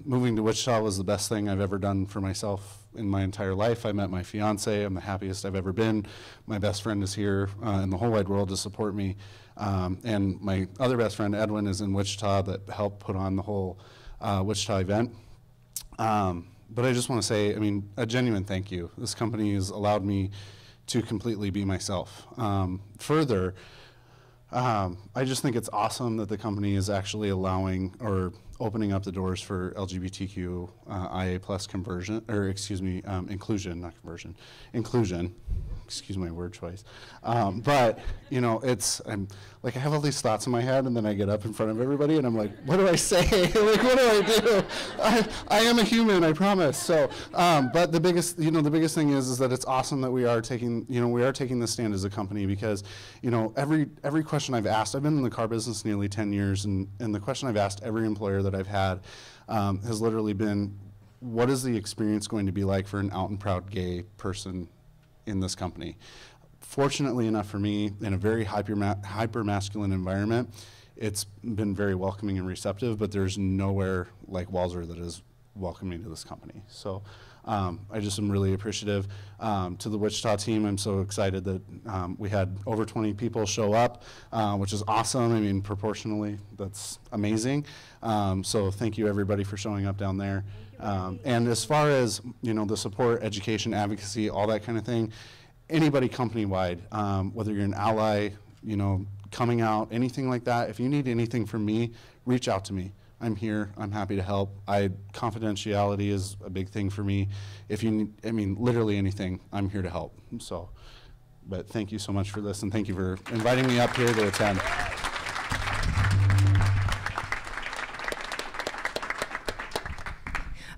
S7: Moving to Wichita was the best thing I've ever done for myself in my entire life. I met my fiance. I'm the happiest I've ever been. My best friend is here in the whole wide world to support me. And my other best friend, Edwin, is in Wichita that helped put on the whole Wichita event. But I just want to say, I mean, a genuine thank you. This company has allowed me to completely be myself. Further, I just think it's awesome that the company is actually allowing or opening up the doors for LGBTQ IA plus conversion, or excuse me, inclusion, not conversion, inclusion. Excuse my word choice. But, you know, I'm like, I have all these thoughts in my head, and then I get up in front of everybody, and I'm like, what do I say? Like, what do I do? I am a human, I promise. So, but the biggest thing is that it's awesome that we are taking this stand as a company, because, you know, every question I've asked, I've been in the car business nearly 10 years, and the question I've asked every employer that I've had has literally been, what is the experience going to be like for an out and proud gay person in this company? Fortunately enough for me, in a very hyper masculine environment, it's been very welcoming and receptive, but there's nowhere like Walser that is welcoming to this company. So I just am really appreciative. To the Wichita team, I'm so excited that we had over 20 people show up, which is awesome. I mean, proportionally, that's amazing. So thank you everybody for showing up down there. And as far as, you know, the support, education, advocacy, all that kind of thing, anybody company-wide, whether you're an ally, you know, coming out, anything like that, if you need anything from me, reach out to me. I'm here. I'm happy to help. Confidentiality is a big thing for me. If you need, I mean, literally anything, I'm here to help. So, but thank you so much for this, and thank you for inviting me up here to attend.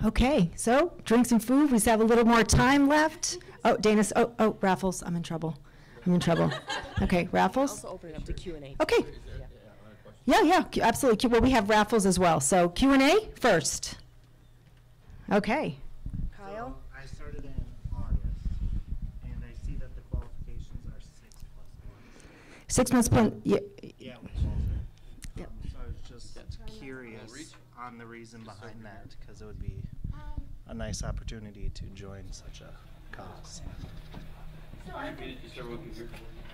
S1: Okay, so drinks and food. We still have a little more time left. Oh, Dana's. Oh, Raffles. I'm in trouble. Okay, Raffles.
S6: Also open it up to Q&A.
S1: Okay. Yeah, absolutely. Well, we have raffles as well. So Q&A first. Okay. Kyle?
S8: So I started in August, and I see that the qualifications are 6
S1: 6 months.
S8: months.
S1: Yeah.
S8: Yeah.
S1: Yep.
S8: So I was just curious on the reason behind that, because it would be a nice opportunity to join such a cause.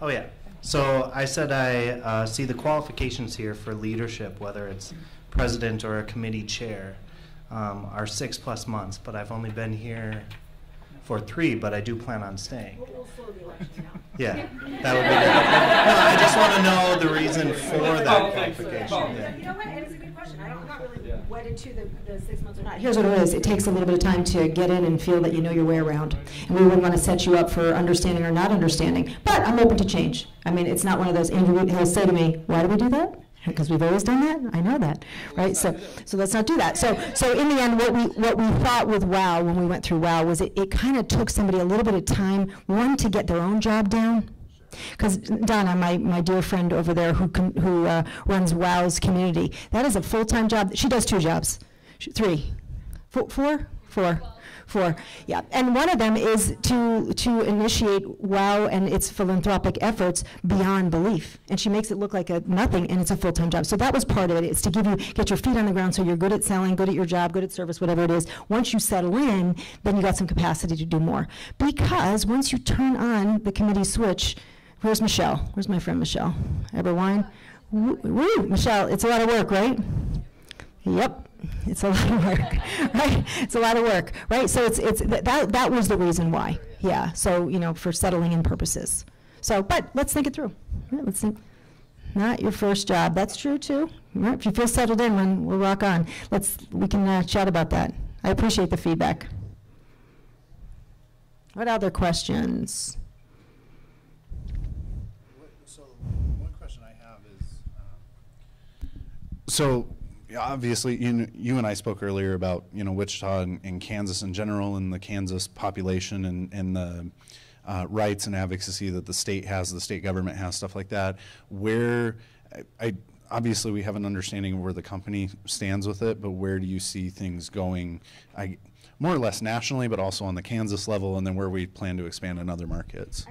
S8: Oh yeah. So I said I see the qualifications here for leadership, whether it's president or a committee chair, are 6+ months, but I've only been here for 3, but I do plan on staying.
S1: We'll slow the election down.
S8: Yeah, that would be good. No, I just want to know the reason for that qualification. Yeah.
S1: You know what? It's a good question. I'm not really wedded to the 6 months or not. Here's what it is. It takes a little bit of time to get in and feel that you know your way around. And we wouldn't want to set you up for understanding or not understanding. But I'm open to change. I mean, it's not one of those, Andrew, he'll say to me, why do we do that? Because we've always done that. I know that, right? So let's not do that. So in the end, what we thought with WOW when we went through WOW was it kind of took somebody a little bit of time, one, to get their own job down. Because Donna, my dear friend over there who runs WOW's community, that is a full-time job. She does 2 jobs, 3, 4, yeah. And one of them is to initiate WOW and its philanthropic efforts beyond belief. And she makes it look like a nothing, and it's a full-time job. So that was part of it. It's to get your feet on the ground so you're good at selling, good at your job, good at service, whatever it is. Once you settle in, then you got some capacity to do more. Because once you turn on the committee switch, where's Michelle? Where's my friend Michelle? Eberwine? Woo, Michelle, it's a lot of work, right? Yep. It's a lot of work, right? It's a lot of work, right? So that was the reason why, yeah. So for settling in purposes. So, but let's think it through. Right, let's think. Not your first job. That's true too. Right? If you feel settled in, we'll rock on. We can chat about that. I appreciate the feedback. What other questions?
S7: So one question I have is, obviously, you and I spoke earlier about Wichita and Kansas in general, and the Kansas population and the rights and advocacy that the state has, the state government has, stuff like that. Where obviously we have an understanding of where the company stands with it, but where do you see things going? More or less nationally, but also on the Kansas level, and then where we plan to expand in other markets.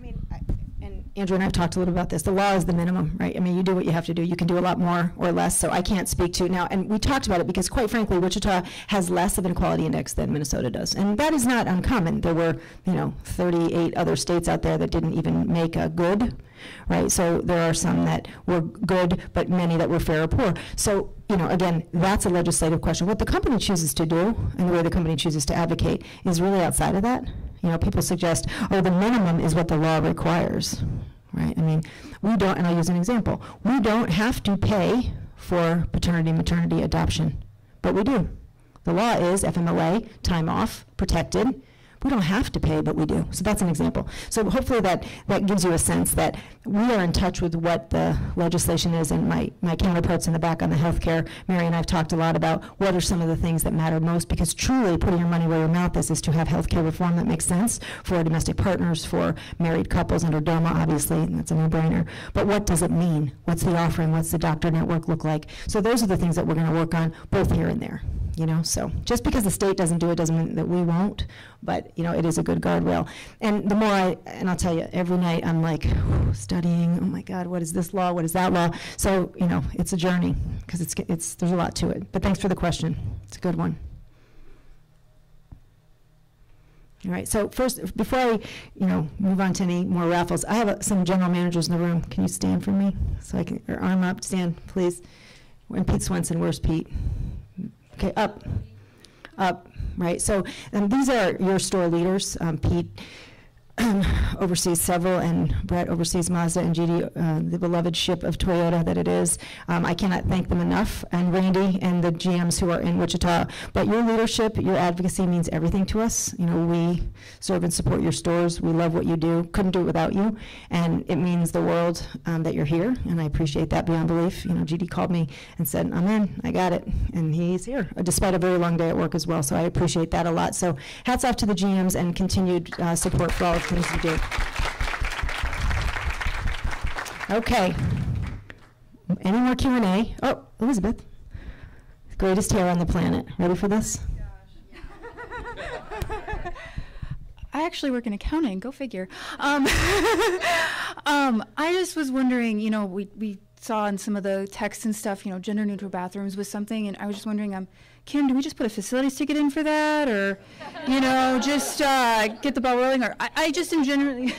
S1: And Andrew and I have talked a little about this. The law is the minimum, right? I mean, you do what you have to do. You can do a lot more or less, so I can't speak to now. And we talked about it because, quite frankly, Wichita has less of an equality index than Minnesota does. And that is not uncommon. There were, 38 other states out there that didn't even make a good, right? So there are some that were good, but many that were fair or poor. So, again, that's a legislative question. What the company chooses to do and the way the company chooses to advocate is really outside of that. People suggest, the minimum is what the law requires, right? I mean, we don't, and I'll use an example. We don't have to pay for paternity, maternity, adoption, but we do. The law is FMLA, time off, protected. We don't have to pay, but we do. So that's an example. So hopefully that gives you a sense that we are in touch with what the legislation is, and my counterparts in the back on the healthcare, Mary and I have talked a lot about what are some of the things that matter most, because truly putting your money where your mouth is to have healthcare reform that makes sense for domestic partners, for married couples under DOMA, obviously, and that's a no-brainer. But what does it mean? What's the offering? What's the doctor network look like? So those are the things that we're going to work on both here and there. So just because the state doesn't do it doesn't mean that we won't, but it is a good guardrail. And the more and I'll tell you, every night I'm like studying, oh my God, what is this law, what is that law? So, it's a journey, because there's a lot to it. But thanks for the question. It's a good one. All right, so first, before I, move on to any more raffles, I have some general managers in the room. Can you stand for me? So I can, or arm up, stand, please. And Pete Swenson, where's Pete? Okay, up, right? So these are your store leaders. Pete oversees several, and Brett oversees Mazda, and GD, the beloved ship of Toyota that it is. I cannot thank them enough, and Randy and the GMs who are in Wichita. But your leadership, your advocacy means everything to us. We serve and support your stores. We love what you do. Couldn't do it without you, and it means the world that you're here, and I appreciate that beyond belief. GD called me and said, I'm in, I got it, and he's here, despite a very long day at work as well, so I appreciate that a lot. So hats off to the GMs and continued support for all things you do. Okay. Any more Q&A? Oh, Elizabeth. Greatest hair on the planet. Ready for this?
S9: I actually work in accounting. Go figure. I just was wondering, we saw in some of the texts and stuff, gender neutral bathrooms was something, and I was just wondering, Kim, do we just put a facilities ticket in for that, or, just get the ball rolling, or I just in general.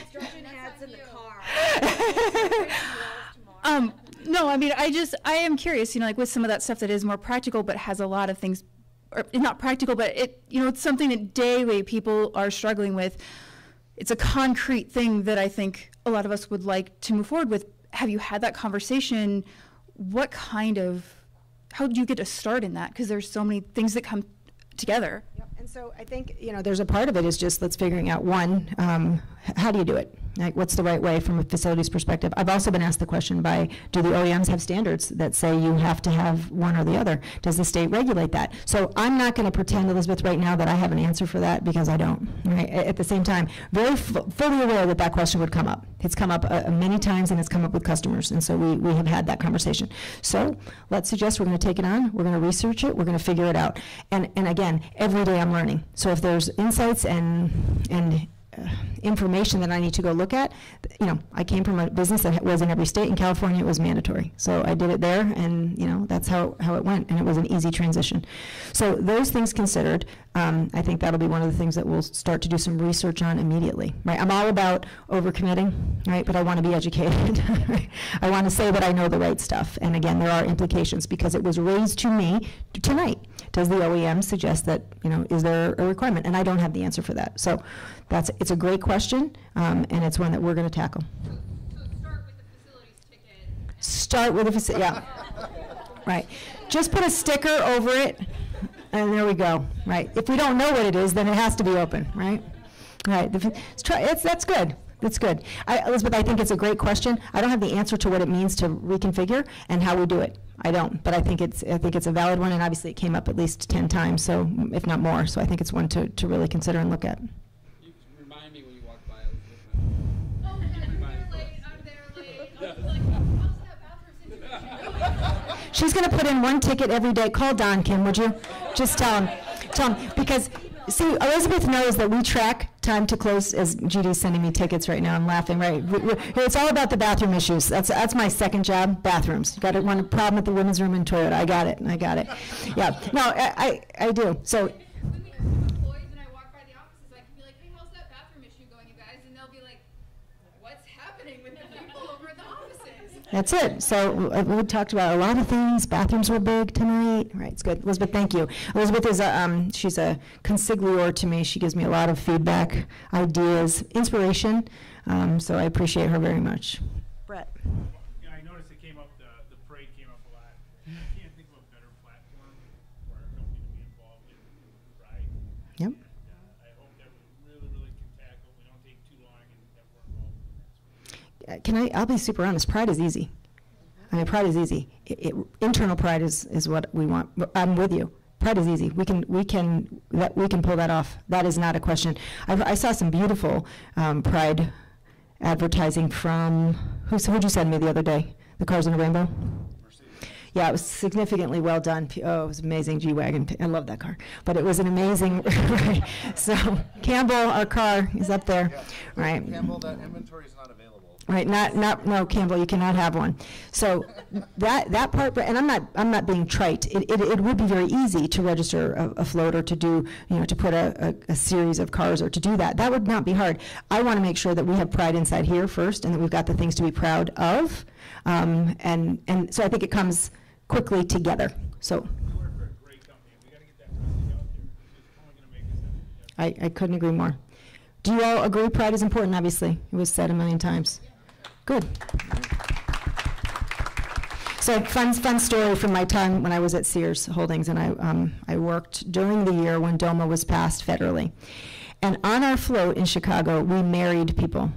S9: No, I mean, I am curious, like with some of that stuff that is more practical, but has a lot of things, or not practical, but it's something that daily people are struggling with. It's a concrete thing that I think a lot of us would like to move forward with. Have you had that conversation? How do you get a start in that? Because there's so many things that come together.
S1: Yep. And so I think, there's a part of it is just let's figuring out, one, how do you do it? Like, what's the right way from a facilities perspective? I've also been asked the question by, do the OEMs have standards that say you have to have one or the other? Does the state regulate that? So I'm not going to pretend, Elizabeth, right now that I have an answer for that, because I don't. Right? At the same time, very fully aware that that question would come up. It's come up many times, and it's come up with customers, and so we have had that conversation. So let's suggest we're going to take it on, we're going to research it, we're going to figure it out. And again, every day I'm learning. So if there's insights and information that I need to go look at, you know, I came from a business that was in every state. In California, it was mandatory. So I did it there, and, you know, that's how it went, and it was an easy transition. So those things considered, I think that'll be one of the things that we'll start to do some research on immediately, right? I'm all about overcommitting, right, but I want to be educated. I want to say that I know the right stuff, and again, there are implications, because it was raised to me tonight. Does the OEM suggest that, you know, is there a requirement? And I don't have the answer for that. So it's a great question, and it's one that we're going to tackle.
S10: So start with the facilities ticket.
S1: Start with the facility, yeah. Right. Just put a sticker over it, and there we go. Right. If we don't know what it is, then it has to be open. Right. Right. That's good. That's good. Elizabeth, I think it's a great question. I don't have the answer to what it means to reconfigure and how we do it. I don't, but I think it's a valid one, and obviously it came up at least 10 times, so if not more. So I think it's one to really consider and look at.
S5: You remind me when you walk by. I was
S10: I'm there late. I was like, how's that bathroom situation?
S1: She's going to put in one ticket every day. Call Don, Kim, would you? Just tell him, because see, Elizabeth knows that we track time to close, as GD's sending me tickets right now. I'm laughing, right? It's all about the bathroom issues. That's my second job, bathrooms. You got to run a problem at the women's room in Toyota. I got it. Yeah, no, I do. So.
S10: When we have employees and I walk by the offices, I can be like, hey, how's that bathroom issue going, you guys? And they'll be like, what's happening with the people over at the offices?
S1: That's it. So we talked about a lot of things. Bathrooms were big tonight. Right, it's good. Elizabeth, thank you. Elizabeth is she's a consigliere to me. She gives me a lot of feedback, ideas, inspiration. So I appreciate her very much. Brett.
S11: Yeah, I noticed it came up, the parade came up a lot. I can't think of a better platform for our company to be involved in the Pride.
S1: Yep.
S11: I hope that we really can tackle, we don't take too long, and that we're involved in that.
S1: I'll be super honest, pride is easy. I mean, pride is easy. Internal pride is what we want. I'm with you. Pride is easy. We can pull that off. That is not a question. I saw some beautiful pride advertising from, who'd you send me the other day? The Cars in the Rainbow? Yeah, it was significantly well done. Oh, it was amazing. G-Wagon. I love that car. But it was an amazing, right. So Campbell, our car, is up there.
S7: Yeah.
S1: Right.
S7: Campbell, that inventory is not available.
S1: Right, no, Campbell, you cannot have one. So that part, and I'm not being trite. It would be very easy to register a float, or to do, to put a series of cars, or to do that. That would not be hard. I want to make sure that we have pride inside here first, and that we've got the things to be proud of, and so I think it comes quickly together. So.
S11: We work for a great company, and we got to get that message out there. It's only going to make us happy.
S1: I couldn't agree more. Do you all agree pride is important? Obviously, it was said a million times. Good. So fun story from my time when I was at Sears Holdings, and I worked during the year when DOMA was passed federally. And on our float in Chicago, we married people.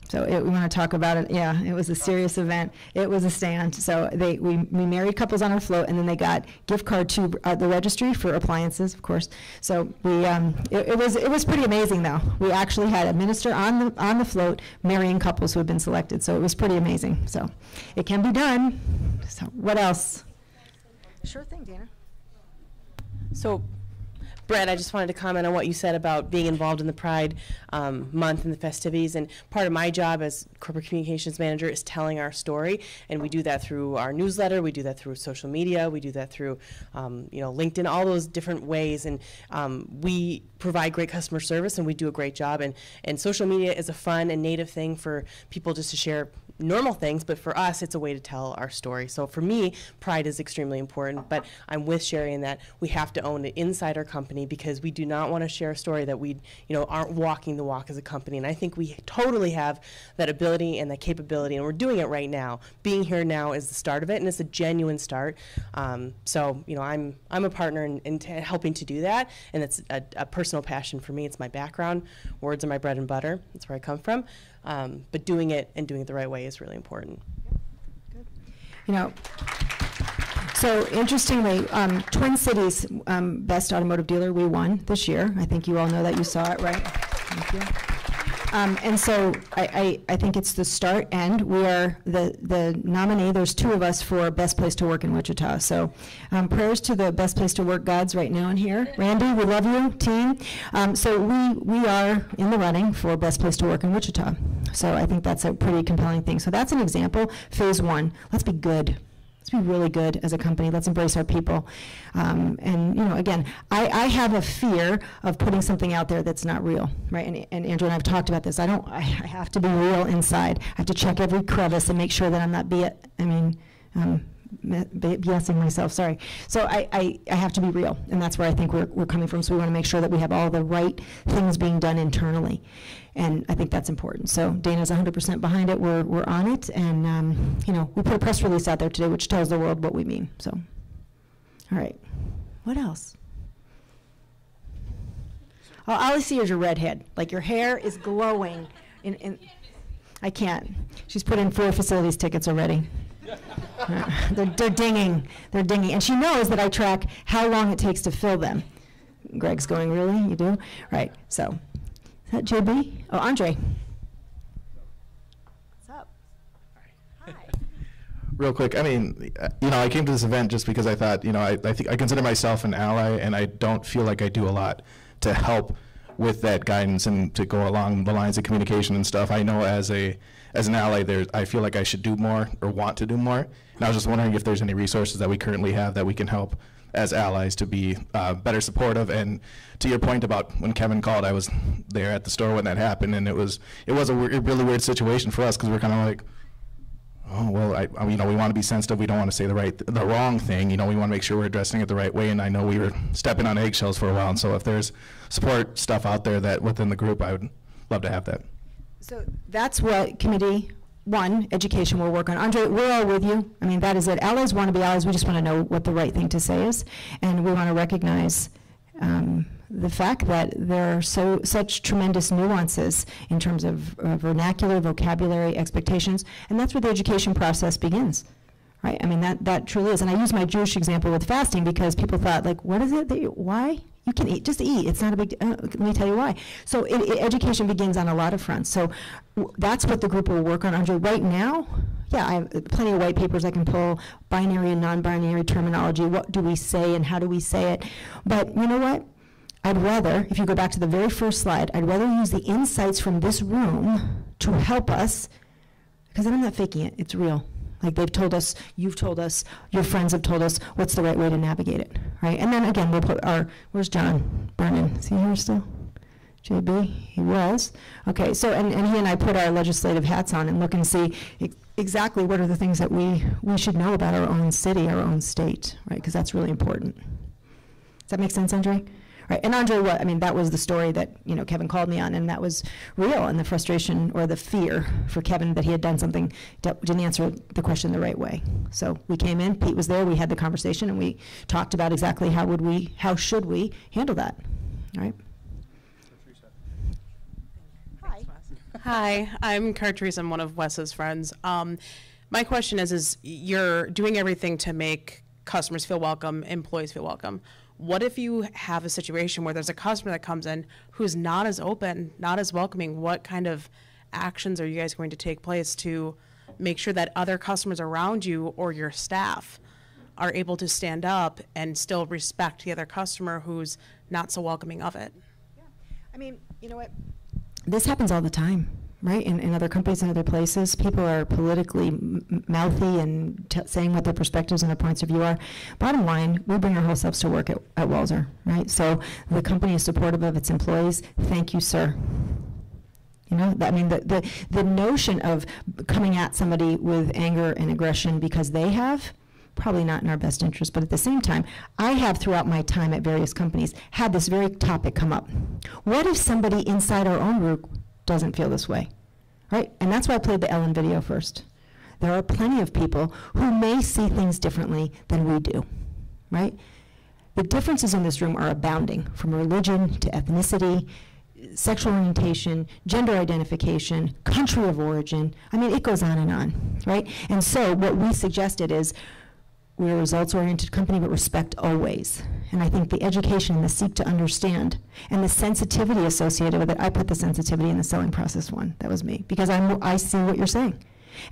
S1: So we want to talk about it. Yeah, it was a serious event. It was a stand. So we married couples on our float, and then they got gift card to the registry for appliances, of course. So it was pretty amazing, though. We actually had a minister on the float marrying couples who had been selected. So it was pretty amazing. So it can be done. So what else? Sure thing, Dana.
S6: So, Brett, I just wanted to comment on what you said about being involved in the Pride Month and the festivities. And part of my job as corporate communications manager is telling our story. And we do that through our newsletter. We do that through social media. We do that through, LinkedIn, all those different ways. And we provide great customer service, and we do a great job. And social media is a fun and native thing for people just to share normal things, but for us, it's a way to tell our story. So for me, pride is extremely important, but I'm with Sherry in that we have to own it inside our company, because we do not want to share a story that we, aren't walking the walk as a company. And I think we totally have that ability and that capability, and we're doing it right now. Being here now is the start of it, and it's a genuine start. So, I'm a partner in helping to do that, and it's a personal passion for me. It's my background. Words are my bread and butter. That's where I come from. But doing it and doing it the right way is really important.
S1: Good. So interestingly, Twin Cities Best Automotive Dealer, we won this year. I think you all know that. You saw it, right? Thank you. And so I think it's the start, and we are the nominee. There's 2 of us for Best Place to Work in Wichita. So prayers to the Best Place to Work gods right now in here. Randy, we love you, team. So we are in the running for Best Place to Work in Wichita. So I think that's a pretty compelling thing. So that's an example. Phase 1, let's be good. Let's be really good as a company. Let's embrace our people. And again, I have a fear of putting something out there that's not real, right? And Andrew and I have talked about this. I have to be real inside. I have to check every crevice and make sure that I'm not BSing myself, sorry. So I have to be real, and that's where I think we're coming from. So we want to make sure that we have all the right things being done internally, and I think that's important. So Dana's 100% behind it. We're on it, and we put a press release out there today, which tells the world what we mean. So, all right, what else? All I see is your red head. Like your hair is glowing. I can't. She's put in 4 facilities tickets already. They're dinging, and she knows that I track how long it takes to fill them. Greg's going, really? You do? Right, so, is that JB? Oh, Andre. What's up? Hi.
S12: Real quick, I mean, I came to this event just because I thought, I think I consider myself an ally, and I don't feel like I do a lot to help with that guidance and to go along the lines of communication and stuff. I know as an ally, I feel like I should do more or want to do more. And I was just wondering if there's any resources that we currently have that we can help as allies to be better supportive. And to your point about when Kevin called, I was there at the store when that happened, and it was a really weird situation for us, because we're kind of like, oh, well, we want to be sensitive. We don't want to say the wrong thing. We want to make sure we're addressing it the right way. And I know we were stepping on eggshells for a while. And so if there's support stuff out there that within the group, I would love to have that.
S1: So that's what Committee 1, Education, will work on. Andre, we're all with you. I mean, that is it. Allies want to be allies. We just want to know what the right thing to say is. And we want to recognize the fact that there are such tremendous nuances in terms of vernacular, vocabulary, expectations, and that's where the education process begins, right? I mean, that truly is. And I use my Jewish example with fasting because people thought, like, what is it that why? You can eat, just eat. It's not a big, let me tell you why. So education begins on a lot of fronts. So that's what the group will work on. Andre, right now, yeah, I have plenty of white papers I can pull, binary and non-binary terminology. What do we say and how do we say it? But you know what? I'd rather, if you go back to the very first slide, I'd rather use the insights from this room to help us, because then I'm not faking it, it's real. Like they've told us, you've told us, your friends have told us what's the right way to navigate it, right? And then again, we'll put where's John Brennan? Is he here still? JB, he was. Okay, so, and he and I put our legislative hats on and look and see exactly what are the things that we should know about our own city, our own state, right? Because that's really important. Does that make sense, Andre? Right, and Andre, that was the story that Kevin called me on, and that was real, and the frustration or the fear for Kevin that he had done something, didn't answer the question the right way. So we came in, Pete was there, we had the conversation, and we talked about exactly how should we handle that, all right?
S13: Hi, I'm Cartrice. I'm one of Wes's friends. My question is you're doing everything to make customers feel welcome, employees feel welcome. What if you have a situation where there's a customer that comes in who's not as open, not as welcoming? What kind of actions are you guys going to take place to make sure that other customers around you or your staff are able to stand up and still respect the other customer who's not so welcoming of it?
S1: Yeah. I mean, you know what? This happens all the time, right? In other companies and other places, people are politically mouthy and saying what their perspectives and their points of view are. Bottom line, we bring our whole selves to work at Walser, right? So the company is supportive of its employees. Thank you, sir. You know, I mean, the notion of coming at somebody with anger and aggression because they have, probably not in our best interest, but at the same time, I have throughout my time at various companies had this very topic come up. What if somebody inside our own group doesn't feel this way, right? And that's why I played the Ellen video first. There are plenty of people who may see things differently than we do, right? The differences in this room are abounding, from religion to ethnicity, sexual orientation, gender identification, country of origin. I mean, it goes on, right? And so what we suggested is we're a results-oriented company, but respect always. And I think the education and the seek to understand and the sensitivity associated with it, I put the sensitivity in the selling process one. That was me, because I see what you're saying.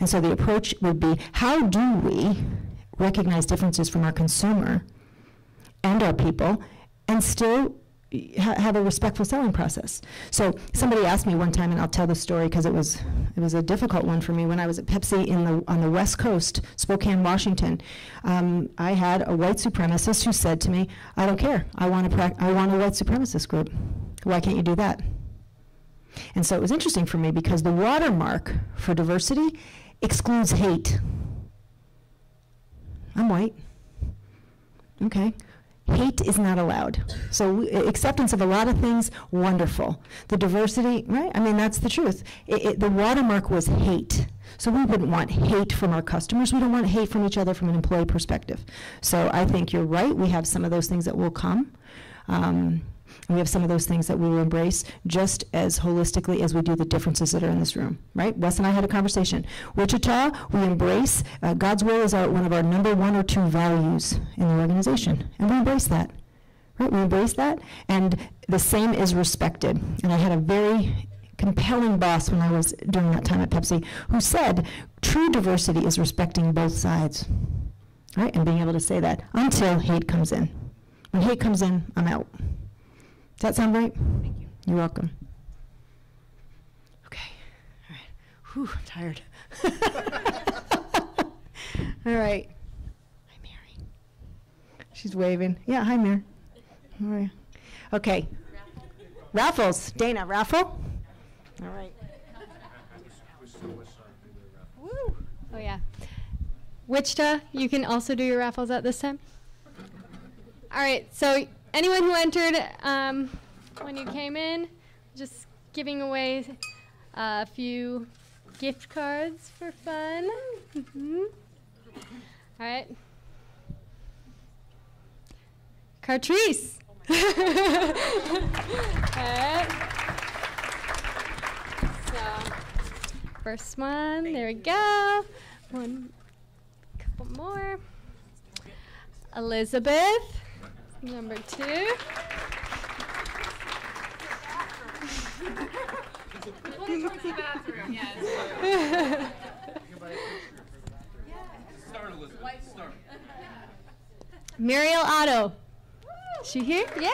S1: And so the approach would be, how do we recognize differences from our consumer and our people and still have a respectful selling process? So somebody asked me one time, and I'll tell the story because it was a difficult one for me. When I was at Pepsi on the West Coast, Spokane, Washington, I had a white supremacist who said to me, "I don't care. I want a white supremacist group. Why can't you do that?" And so it was interesting for me because the watermark for diversity excludes hate. I'm white. Okay. Hate is not allowed. So acceptance of a lot of things, wonderful. The diversity, right? I mean, that's the truth. The watermark was hate. So we wouldn't want hate from our customers. We don't want hate from each other from an employee perspective. So I think you're right. We have some of those things that will come. And we have some of those things that we will embrace just as holistically as we do the differences that are in this room, right? Wes and I had a conversation. Wichita, we embrace, God's will is one of our number 1 or 2 values in the organization, and we embrace that, right? We embrace that, and the same is respected. And I had a very compelling boss when I was during that time at Pepsi who said, true diversity is respecting both sides, right? And being able to say that until hate comes in. When hate comes in, I'm out. Does that sound right? Thank you. You're welcome. Okay. All right. Whew, I'm tired. All right. Hi, Mary. She's waving. Yeah, hi, Mary. How are you? Okay. Raffles. Dana, raffle? All right.
S4: Woo. Oh, yeah. Wichita, you can also do your raffles at this time. All right. So anyone who entered when you came in, just giving away a few gift cards for fun. All right. Cartrice. All right. So, first one, there we go. Couple more. Elizabeth. Number 2. Muriel Otto. Is she here? Yeah.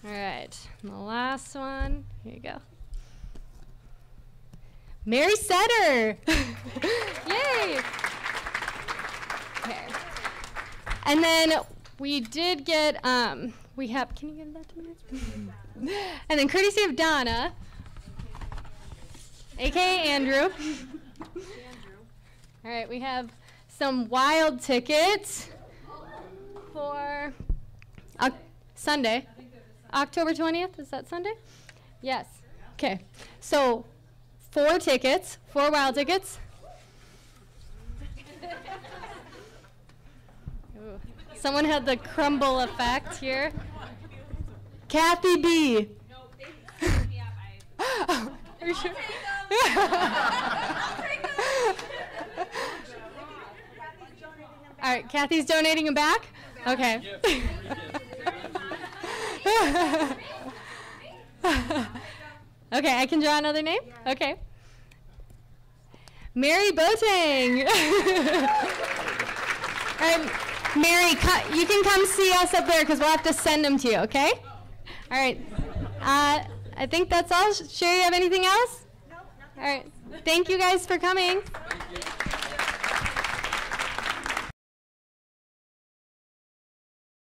S4: All right. And the last one. Here you go. Mary Setter. Yay. Okay. And then we did get, we have, can you give that to me? And then courtesy of Donna, a.k.a. Andrew. All right, we have some wild tickets for Sunday. October 20th, is that Sunday? Yes. Okay, so 4 tickets, 4 wild tickets. Ooh. Someone had the crumble effect here. Kathy B.
S3: No, they set me up.
S4: Are you sure?
S3: I'll take them.
S4: All right, Kathy's donating them back? Okay. Okay, I can draw another name? Okay. Mary Boateng. All right, Mary, you can come see us up there because we'll have to send them to you, okay? All right. I think that's all. Sherry, you have anything else? No. All right. Thank you guys for coming.